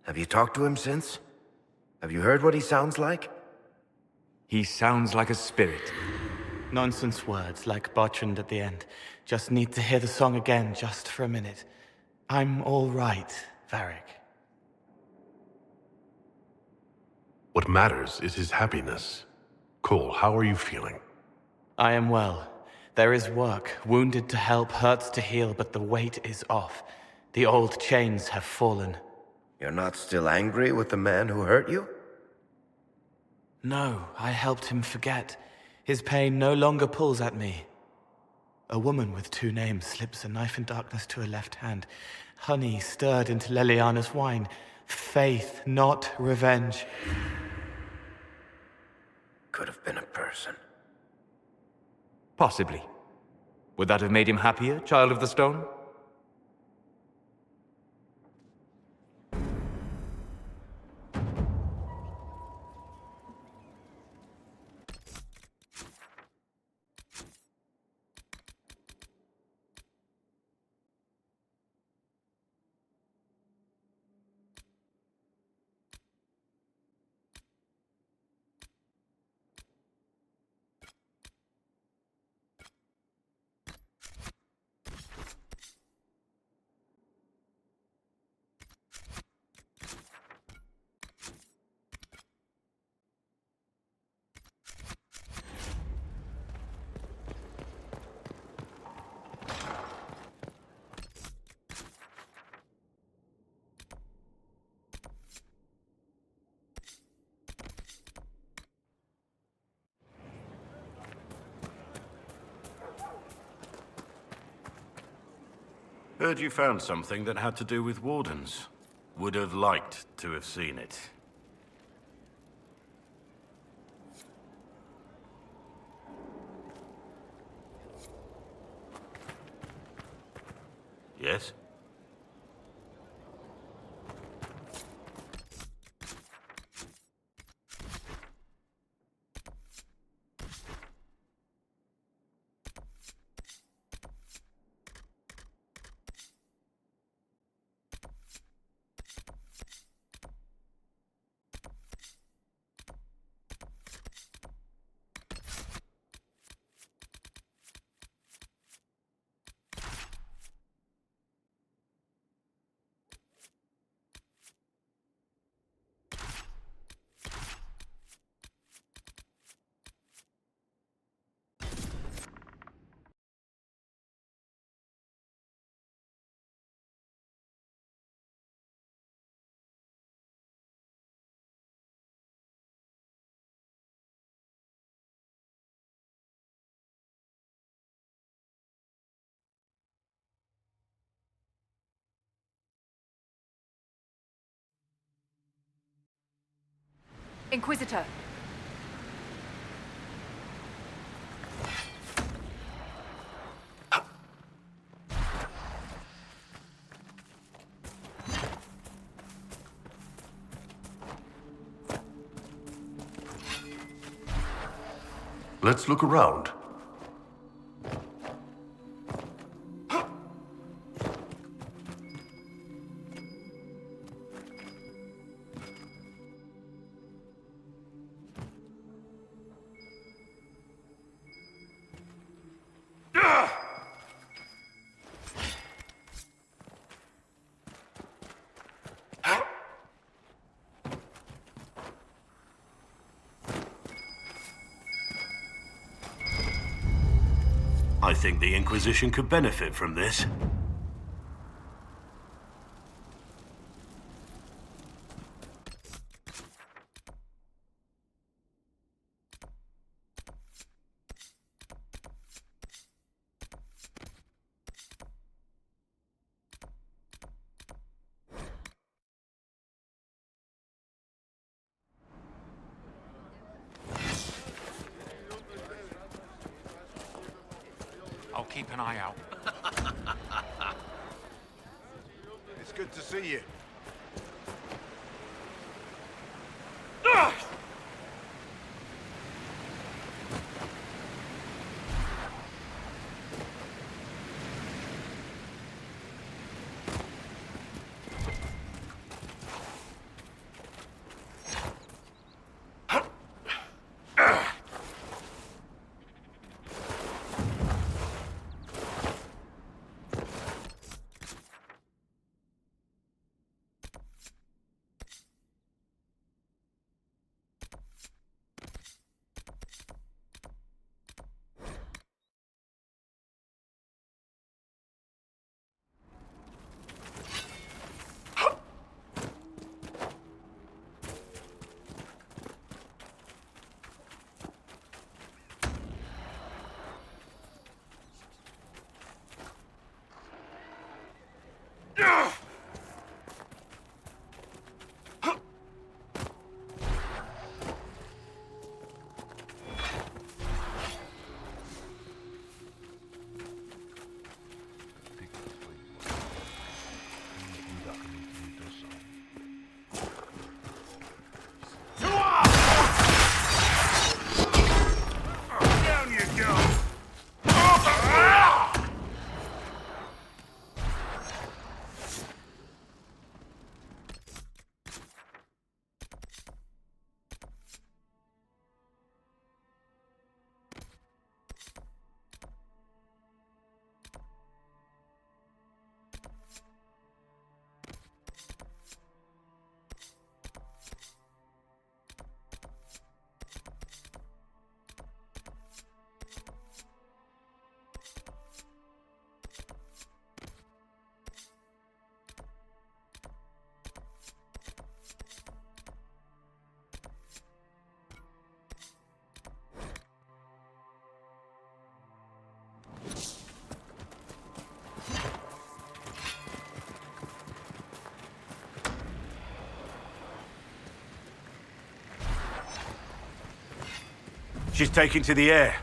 Have you talked to him since? Have you heard what he sounds like? He sounds like a spirit. Nonsense words like Bertrand at the end. Just need to hear the song again just for a minute. I'm all right, Varric. What matters is his happiness. Cole, how are you feeling? I am well. There is work. Wounded to help, hurts to heal, but the weight is off. The old chains have fallen. You're not still angry with the man who hurt you? No, I helped him forget. His pain no longer pulls at me. A woman with 2 names slips a knife in darkness to her left hand. Honey stirred into Leliana's wine. Faith, not revenge. Could have been a person. Possibly. Would that have made him happier, Child of the Stone? Heard you found something that had to do with wardens. Would have liked to have seen it. Yes? Inquisitor. Let's look around. I think the Inquisition could benefit from this. I'll keep an eye out. It's good to see you. She's taking to the air.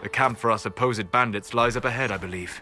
The camp for our supposed bandits lies up ahead, I believe.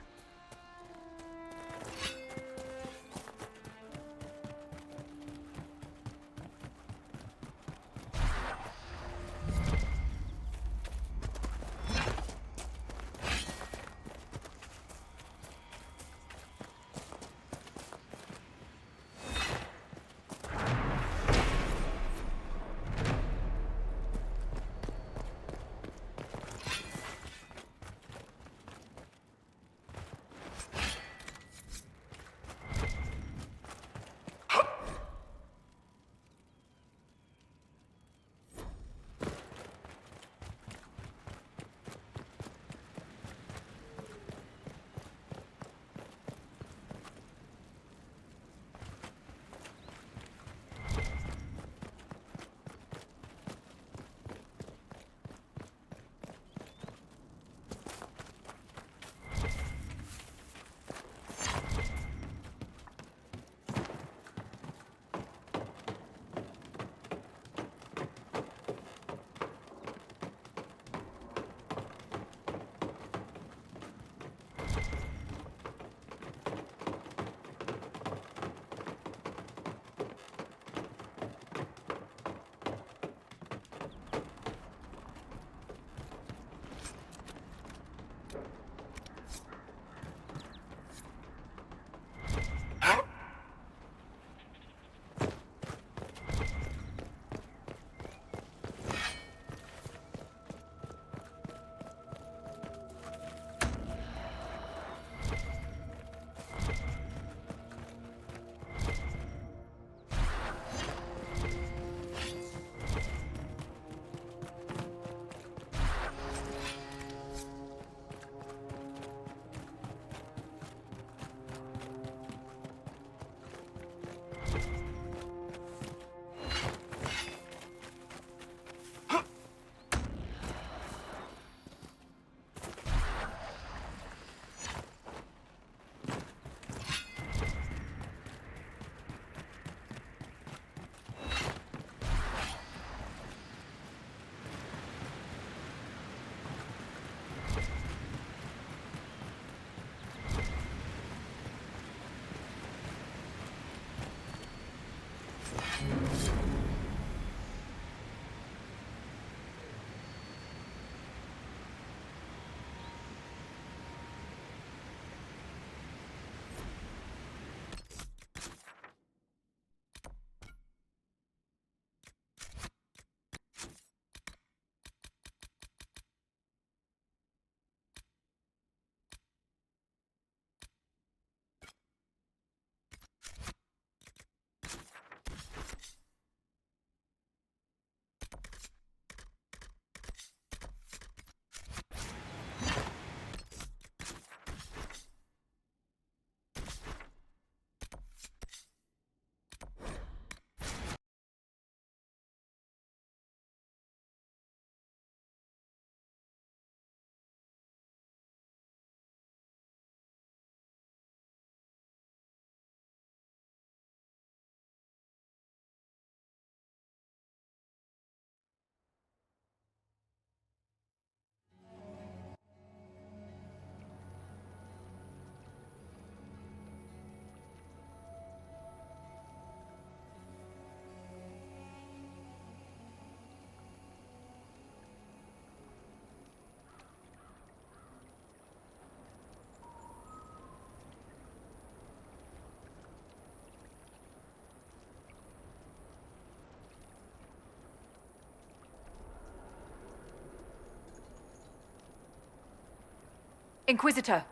Inquisitor!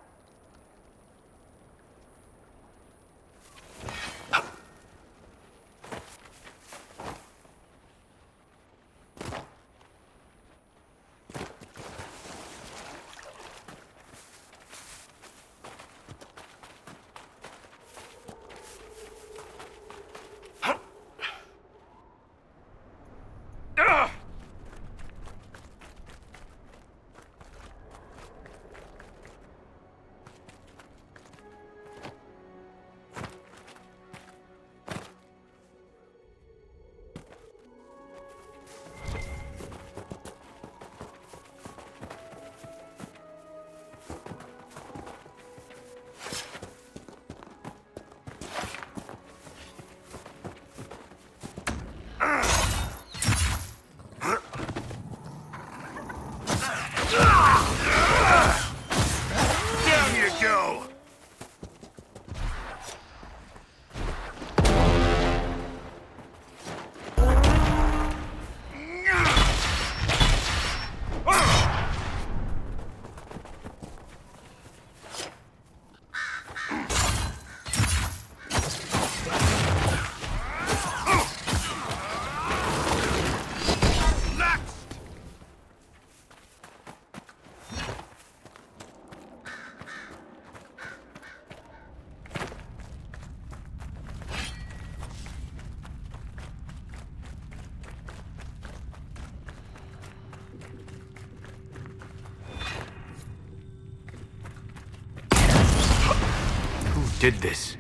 did this.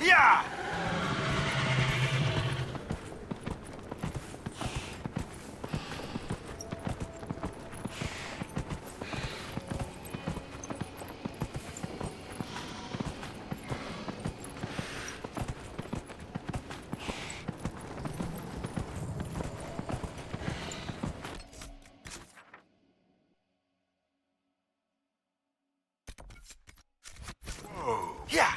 Yeah! Yeah!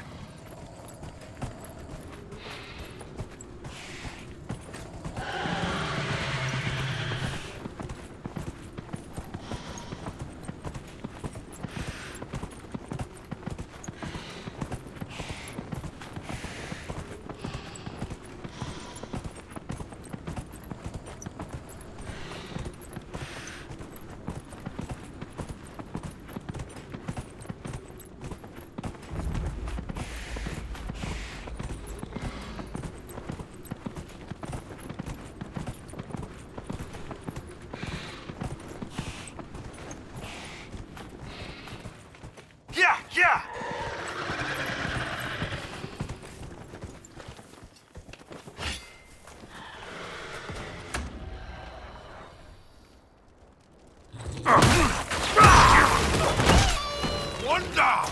Yeah! Yeah! One down!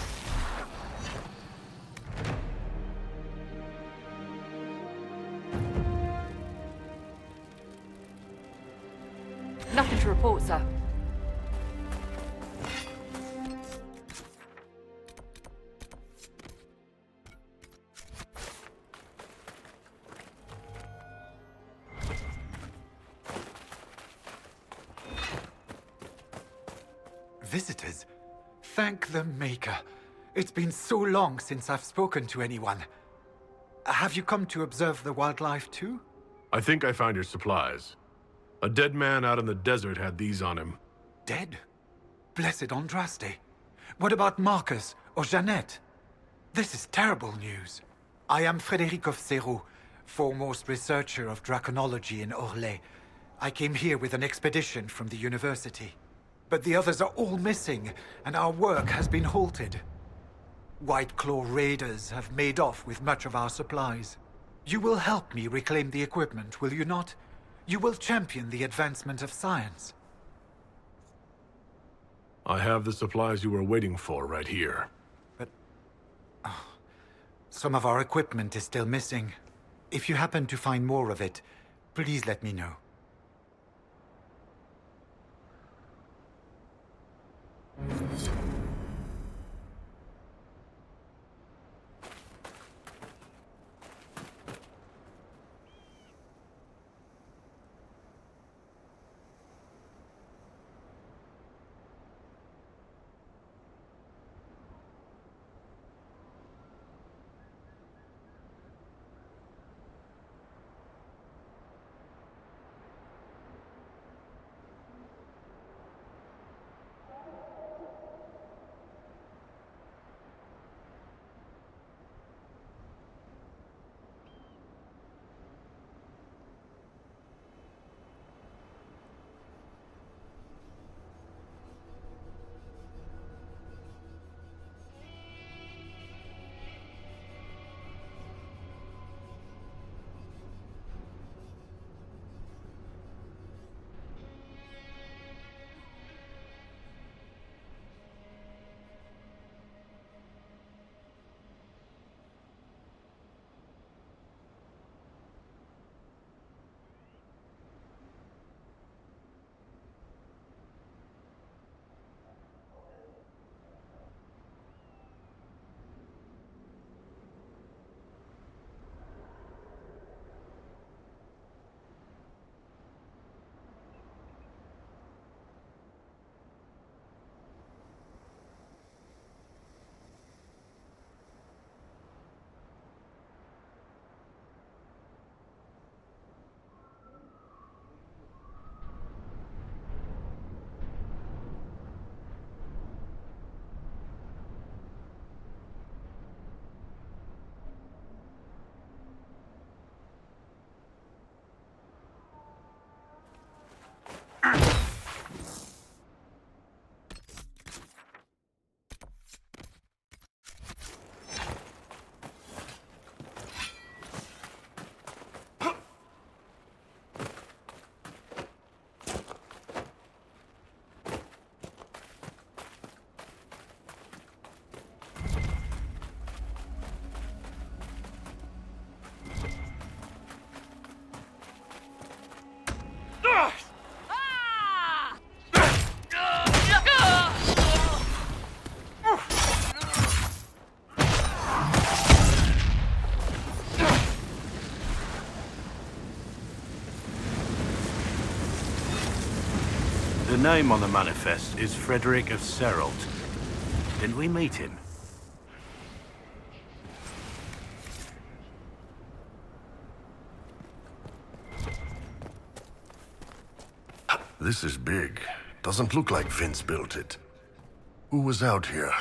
Nothing to report, sir. Visitors? Thank the Maker. It's been so long since I've spoken to anyone. Have you come to observe the wildlife too? I think I found your supplies. A dead man out in the desert had these on him. Dead? Blessed Andraste. What about Marcus or Jeannette? This is terrible news. I am Frédéric of Serrault, foremost researcher of draconology in Orlais. I came here with an expedition from the university. But the others are all missing, and our work has been halted. White Claw raiders have made off with much of our supplies. You will help me reclaim the equipment, will you not? You will champion the advancement of science. I have the supplies you were waiting for right here. But... some of our equipment is still missing. If you happen to find more of it, please let me know. The name on the manifest is Frederick of Seralt. Didn't we meet him? This is big. Doesn't look like Vince built it. Who was out here?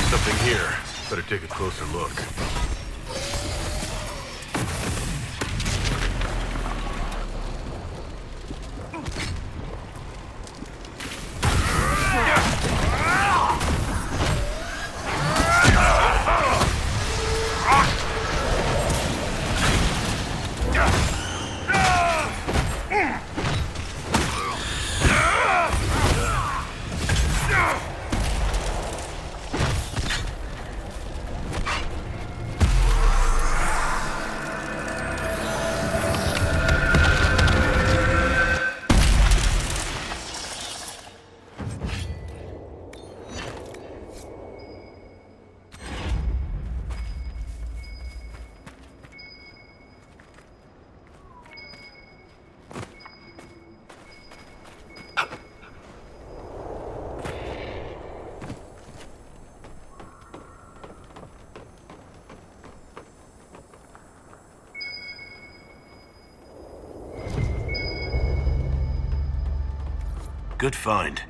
Something here. Better take a closer look. Good find.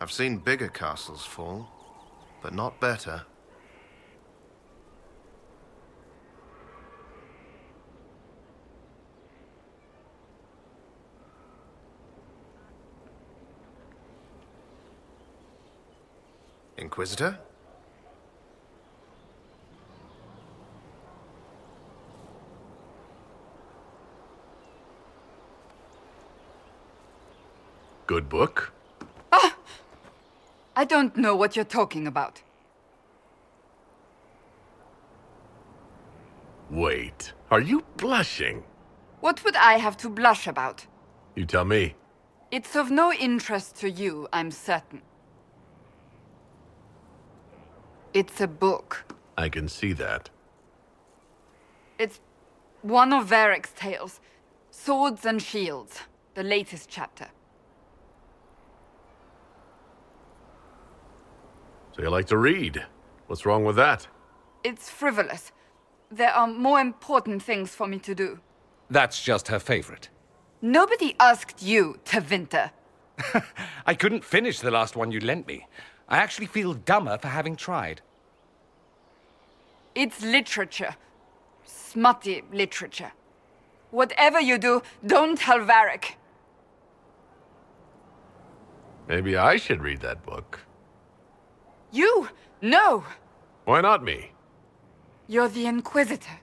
I've seen bigger castles fall, but not better. Inquisitor? Good book? I don't know what you're talking about. Wait, are you blushing? What would I have to blush about? You tell me. It's of no interest to you, I'm certain. It's a book. I can see that. It's one of Varric's tales. Swords and Shields, the latest chapter. So you like to read? What's wrong with that? It's frivolous. There are more important things for me to do. That's just her favorite. Nobody asked you, Tevinter. I couldn't finish the last one you lent me. I actually feel dumber for having tried. It's literature. Smutty literature. Whatever you do, don't tell Varric. Maybe I should read that book. You? No! Why not me? You're the Inquisitor.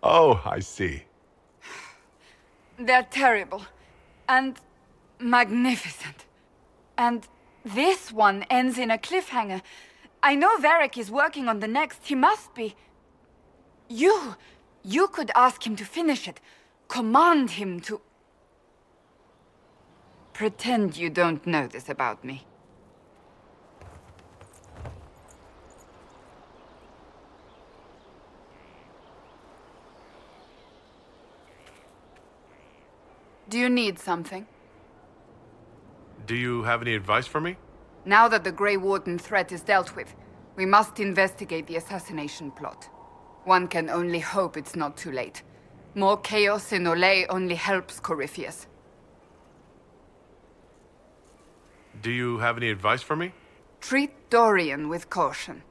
Oh, I see. They're terrible. And magnificent. And this one ends in a cliffhanger. I know Varric is working on the next. He must be. You could ask him to finish it. Command him to... Pretend you don't know this about me. Do you need something? Do you have any advice for me? Now that the Grey Warden threat is dealt with, we must investigate the assassination plot. One can only hope it's not too late. More chaos in Olay only helps Corypheus. Do you have any advice for me? Treat Dorian with caution.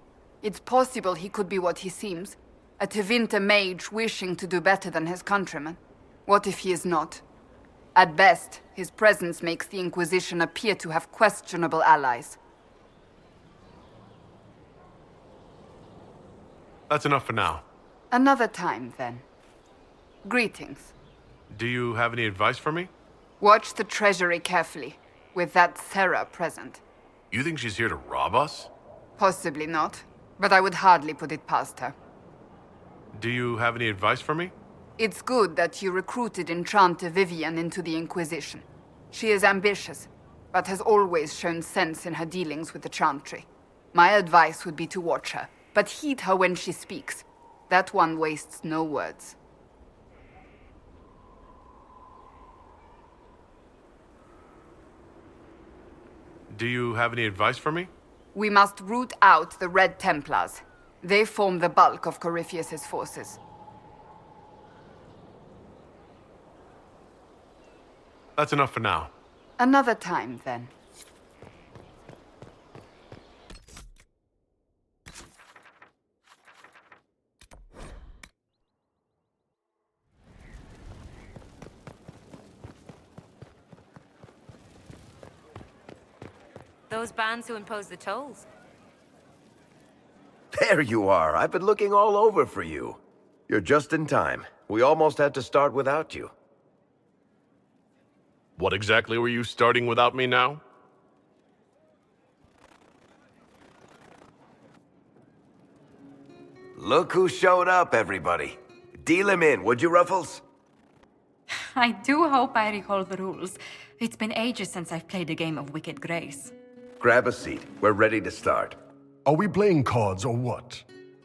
It's possible he could be what he seems. A Tevinter mage wishing to do better than his countrymen. What if he is not? At best, his presence makes the Inquisition appear to have questionable allies. That's enough for now. Another time, then. Greetings. Do you have any advice for me? Watch the treasury carefully, with that Sarah present. You think she's here to rob us? Possibly not, but I would hardly put it past her. Do you have any advice for me? It's good that you recruited Enchanter Vivian into the Inquisition. She is ambitious, but has always shown sense in her dealings with the Chantry. My advice would be to watch her, but heed her when she speaks. That one wastes no words. Do you have any advice for me? We must root out the Red Templars. They form the bulk of Corypheus's forces. That's enough for now. Another time, then. Those bands who impose the tolls. There you are. I've been looking all over for you. You're just in time. We almost had to start without you. What exactly were you starting without me now? Look who showed up, everybody. Deal him in, would you, Ruffles? I do hope I recall the rules. It's been ages since I've played a game of Wicked Grace. Grab a seat. We're ready to start. Are we playing cards or what?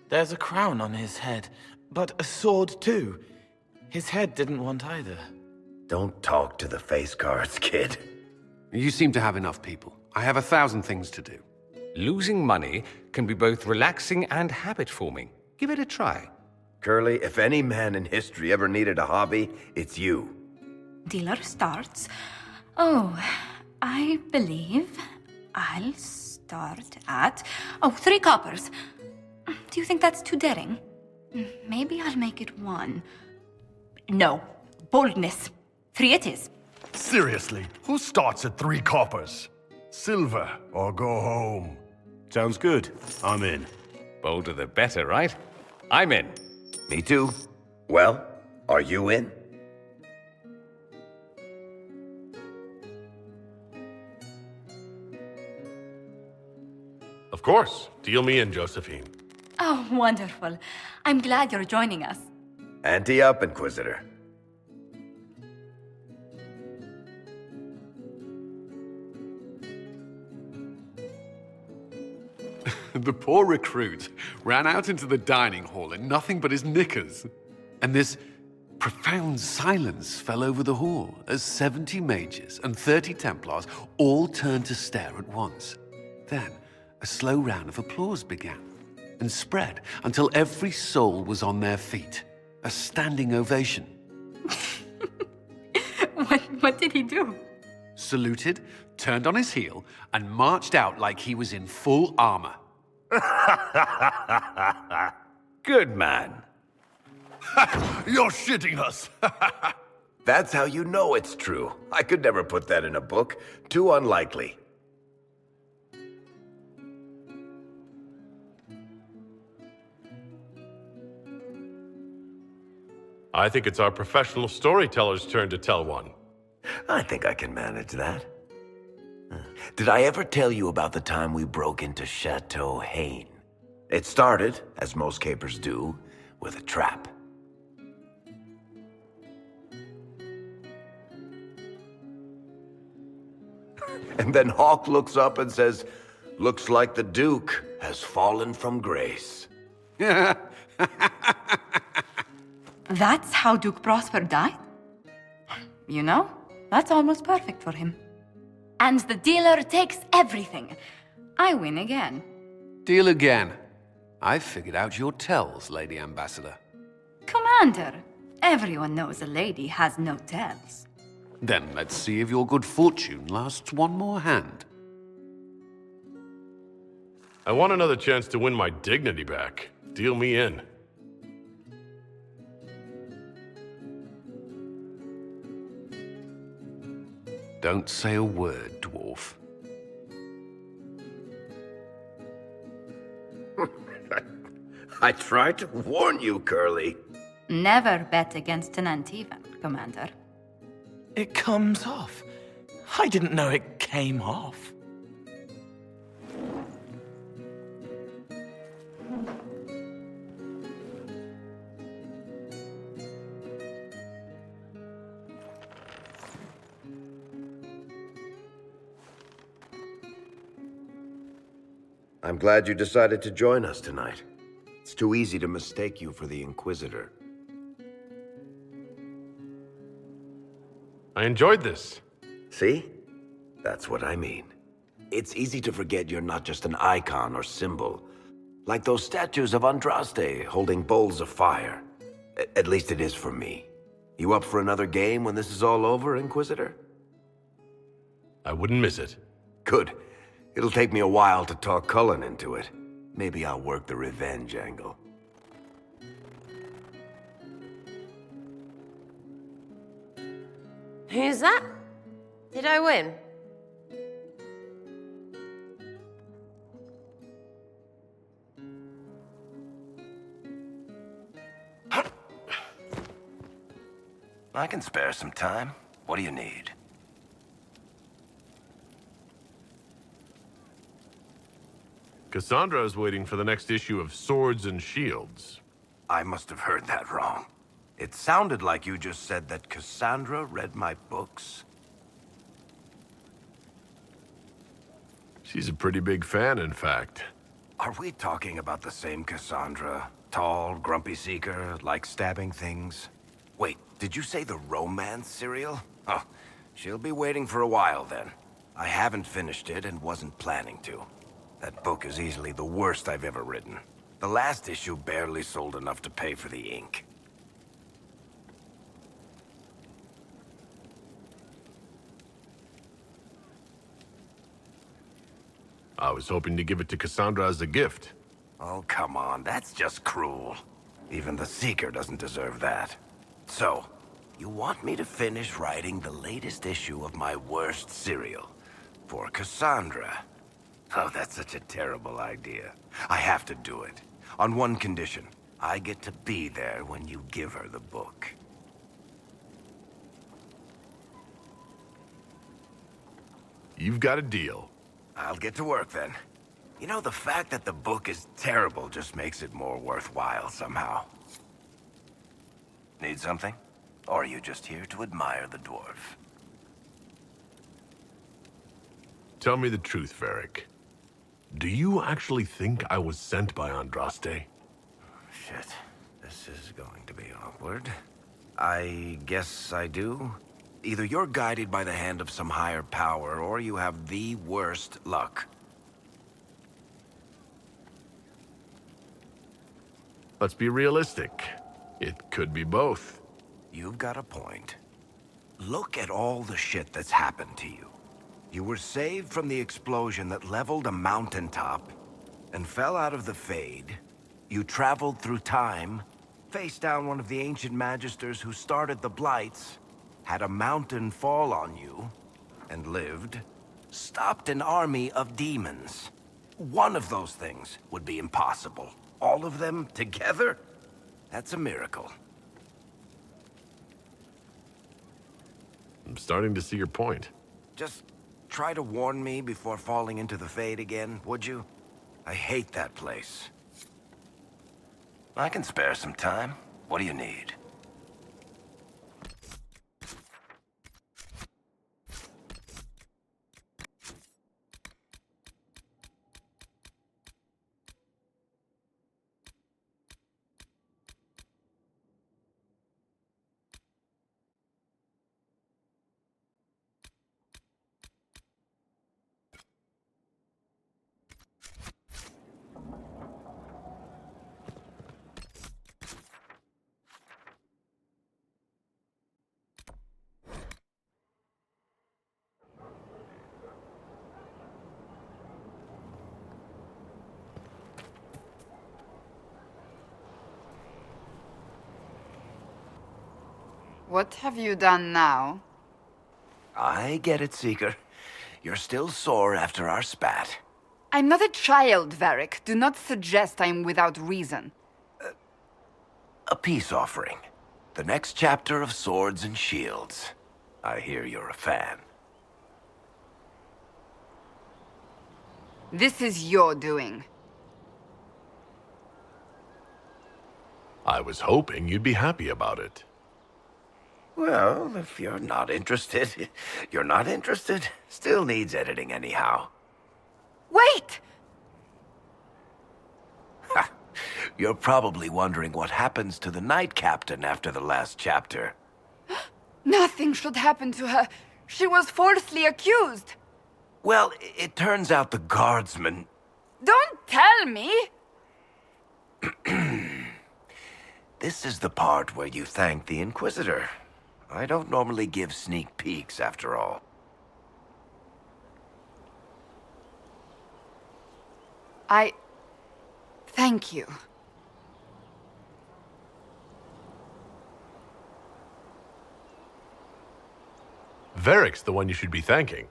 There's a crown on his head, but a sword too. His head didn't want either. Don't talk to the face cards, kid. You seem to have enough people. I have 1,000 things to do. Losing money can be both relaxing and habit-forming. Give it a try. Curly, if any man in history ever needed a hobby, it's you. Dealer starts. Oh, I believe I'll start at... Oh, 3 coppers. Do you think that's too daring? Maybe I'll make it 1. No. Boldness. 3 it is. Seriously, who starts at 3 coppers? Silver or go home. Sounds good. I'm in. Bolder the better, right? I'm in. Me too. Well, are you in? Of course. Deal me in, Josephine. Oh, wonderful. I'm glad you're joining us. Ante up, Inquisitor. The poor recruit ran out into the dining hall in nothing but his knickers. And this profound silence fell over the hall as 70 mages and 30 Templars all turned to stare at once. Then a slow round of applause began and spread until every soul was on their feet. A standing ovation. What did he do? Saluted, turned on his heel, and marched out like he was in full armor. Good man. You're shitting us. That's how you know it's true. I could never put that in a book. Too unlikely. I think it's our professional storyteller's turn to tell one. I think I can manage that. Did I ever tell you about the time we broke into Chateau Haine? It started, as most capers do, with a trap. And then Hawk looks up and says, "Looks like the Duke has fallen from grace." That's how Duke Prosper died? You know, that's almost perfect for him. And the dealer takes everything. I win again. Deal again. I've figured out your tells, Lady Ambassador. Commander, everyone knows a lady has no tells. Then let's see if your good fortune lasts one more hand. I want another chance to win my dignity back. Deal me in. Don't say a word, dwarf. I tried to warn you, Curly. Never bet against an Antivan, Commander. It comes off. I didn't know it came off. I'm glad you decided to join us tonight. It's too easy to mistake you for the Inquisitor. I enjoyed this. See? That's what I mean. It's easy to forget you're not just an icon or symbol. Like those statues of Andraste holding bowls of fire. At least it is for me. You up for another game when this is all over, Inquisitor? I wouldn't miss it. Good. It'll take me a while to talk Cullen into it. Maybe I'll work the revenge angle. Who's that? Did I win? I can spare some time. What do you need? Cassandra is waiting for the next issue of Swords and Shields. I must have heard that wrong. It sounded like you just said that Cassandra read my books. She's a pretty big fan, in fact. Are we talking about the same Cassandra? Tall, grumpy seeker, like stabbing things? Wait, did you say the romance serial? Oh, she'll be waiting for a while then. I haven't finished it and wasn't planning to. That book is easily the worst I've ever written. The last issue barely sold enough to pay for the ink. I was hoping to give it to Cassandra as a gift. Oh, come on. That's just cruel. Even the Seeker doesn't deserve that. So, you want me to finish writing the latest issue of my worst serial for Cassandra? Oh, that's such a terrible idea. I have to do it. On one condition. I get to be there when you give her the book. You've got a deal. I'll get to work then. You know, the fact that the book is terrible just makes it more worthwhile somehow. Need something? Or are you just here to admire the dwarf? Tell me the truth, Varric. Do you actually think I was sent by Andraste? Shit. This is going to be awkward. I guess I do. Either you're guided by the hand of some higher power, or you have the worst luck. Let's be realistic. It could be both. You've got a point. Look at all the shit that's happened to you. You were saved from the explosion that leveled a mountaintop and fell out of the Fade. You traveled through time, faced down one of the ancient magisters who started the Blights, had a mountain fall on you, and lived, stopped an army of demons. One of those things would be impossible. All of them together? That's a miracle. I'm starting to see your point. Just try to warn me before falling into the Fade again, would you? I hate that place. I can spare some time. What do you need? What have you done now? I get it, Seeker. You're still sore after our spat. I'm not a child, Varric. Do not suggest I'm without reason. A peace offering. The next chapter of Swords and Shields. I hear you're a fan. This is your doing. I was hoping you'd be happy about it. Well, if you're not interested, you're not interested. Still needs editing anyhow. Wait! You're probably wondering what happens to the Knight Captain after the last chapter. Nothing should happen to her. She was falsely accused. Well, it turns out the guardsman... Don't tell me! This is the part where you thank the Inquisitor. I don't normally give sneak peeks, after all. Thank you. Varric's the one you should be thanking.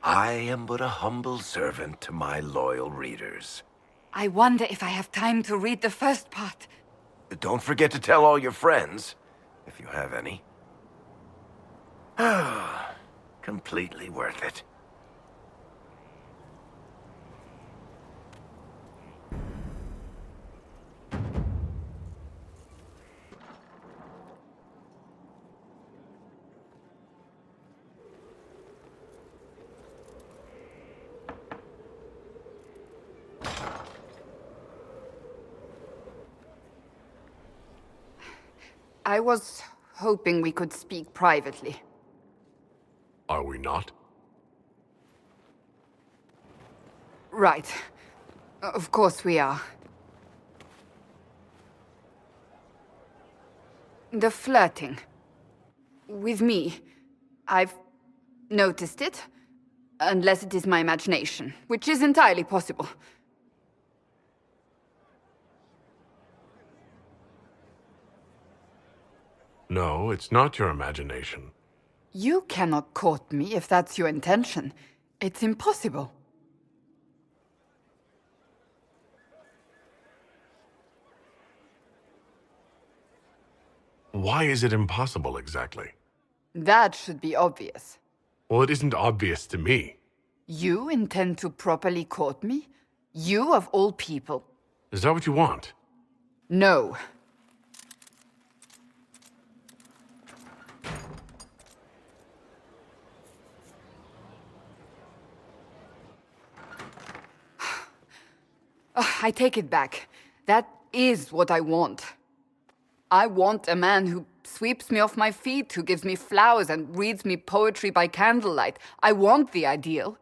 I am but a humble servant to my loyal readers. I wonder if I have time to read the first part. Don't forget to tell all your friends, if you have any. Completely worth it. I was hoping we could speak privately. Are we not? Right. Of course we are. The flirting. With me. I've noticed it. Unless it is my imagination, which is entirely possible. No, it's not your imagination. You cannot court me if that's your intention. It's impossible. Why is it impossible exactly? That should be obvious. Well, it isn't obvious to me. You intend to properly court me? You of all people? Is that what you want? No. I take it back. That is what I want. I want a man who sweeps me off my feet, who gives me flowers and reads me poetry by candlelight. I want the ideal.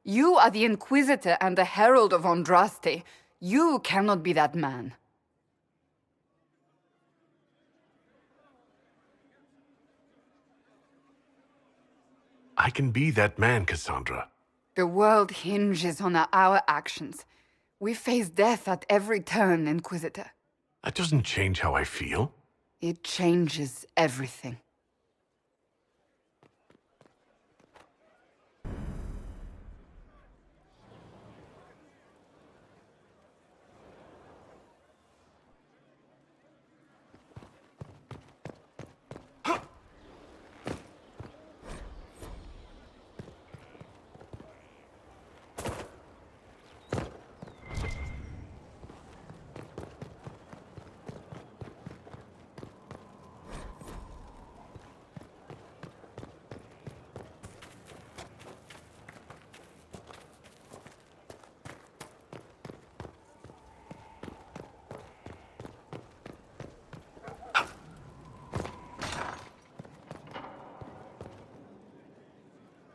You are the Inquisitor and the Herald of Andraste. You cannot be that man. I can be that man, Cassandra. The world hinges on our actions. We face death at every turn, Inquisitor. That doesn't change how I feel. It changes everything.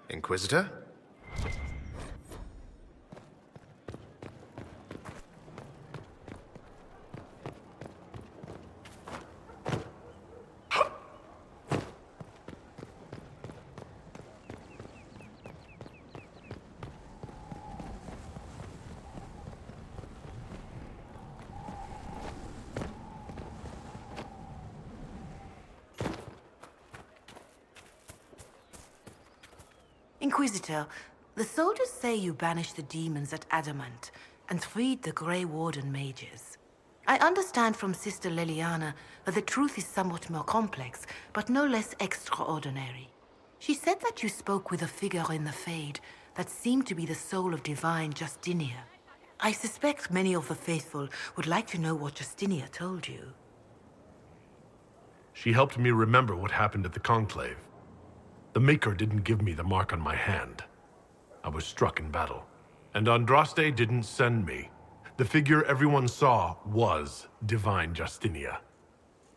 Inquisitor? Inquisitor, the soldiers say you banished the demons at Adamant and freed the Grey Warden mages. I understand from Sister Leliana that the truth is somewhat more complex, but no less extraordinary. She said that you spoke with a figure in the Fade that seemed to be the soul of divine Justinia. I suspect many of the faithful would like to know what Justinia told you. She helped me remember what happened at the Conclave. The Maker didn't give me the mark on my hand. I was struck in battle. And Andraste didn't send me. The figure everyone saw was divine Justinia.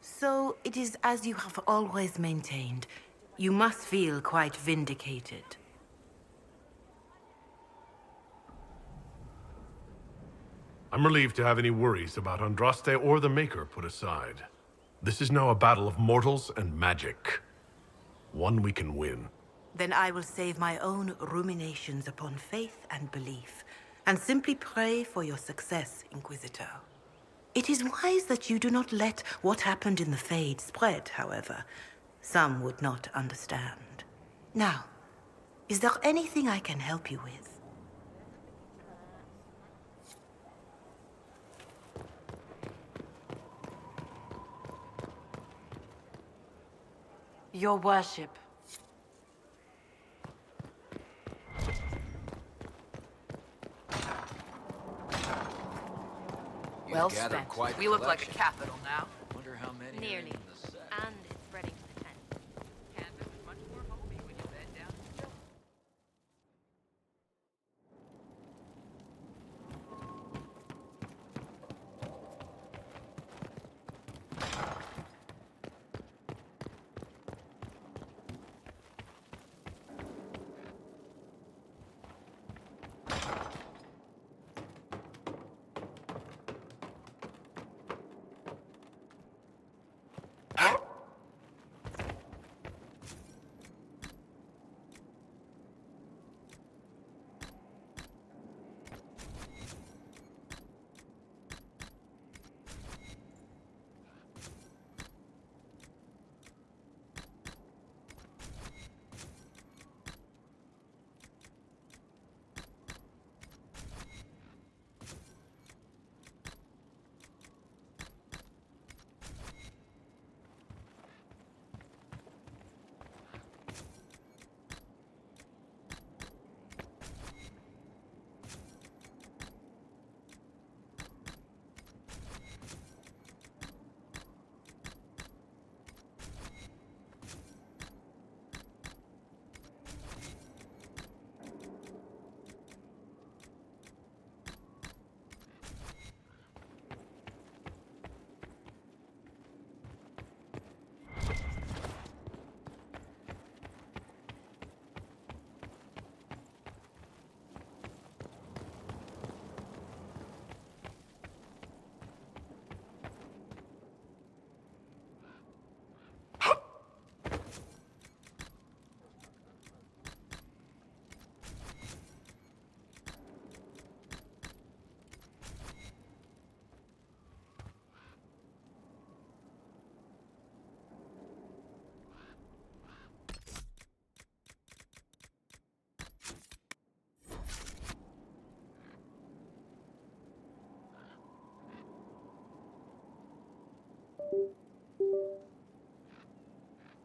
So it is as you have always maintained. You must feel quite vindicated. I'm relieved to have any worries about Andraste or the Maker put aside. This is now a battle of mortals and magic. One we can win. Then I will save my own ruminations upon faith and belief, and simply pray for your success, Inquisitor. It is wise that you do not let what happened in the Fade spread, however. Some would not understand. Now, is there anything I can help you with? Your worship. Well spent. We look like a capital now. Wonder how many. Nearly. And it's spreading to the tent. Canvas is much more homey when you bed down to the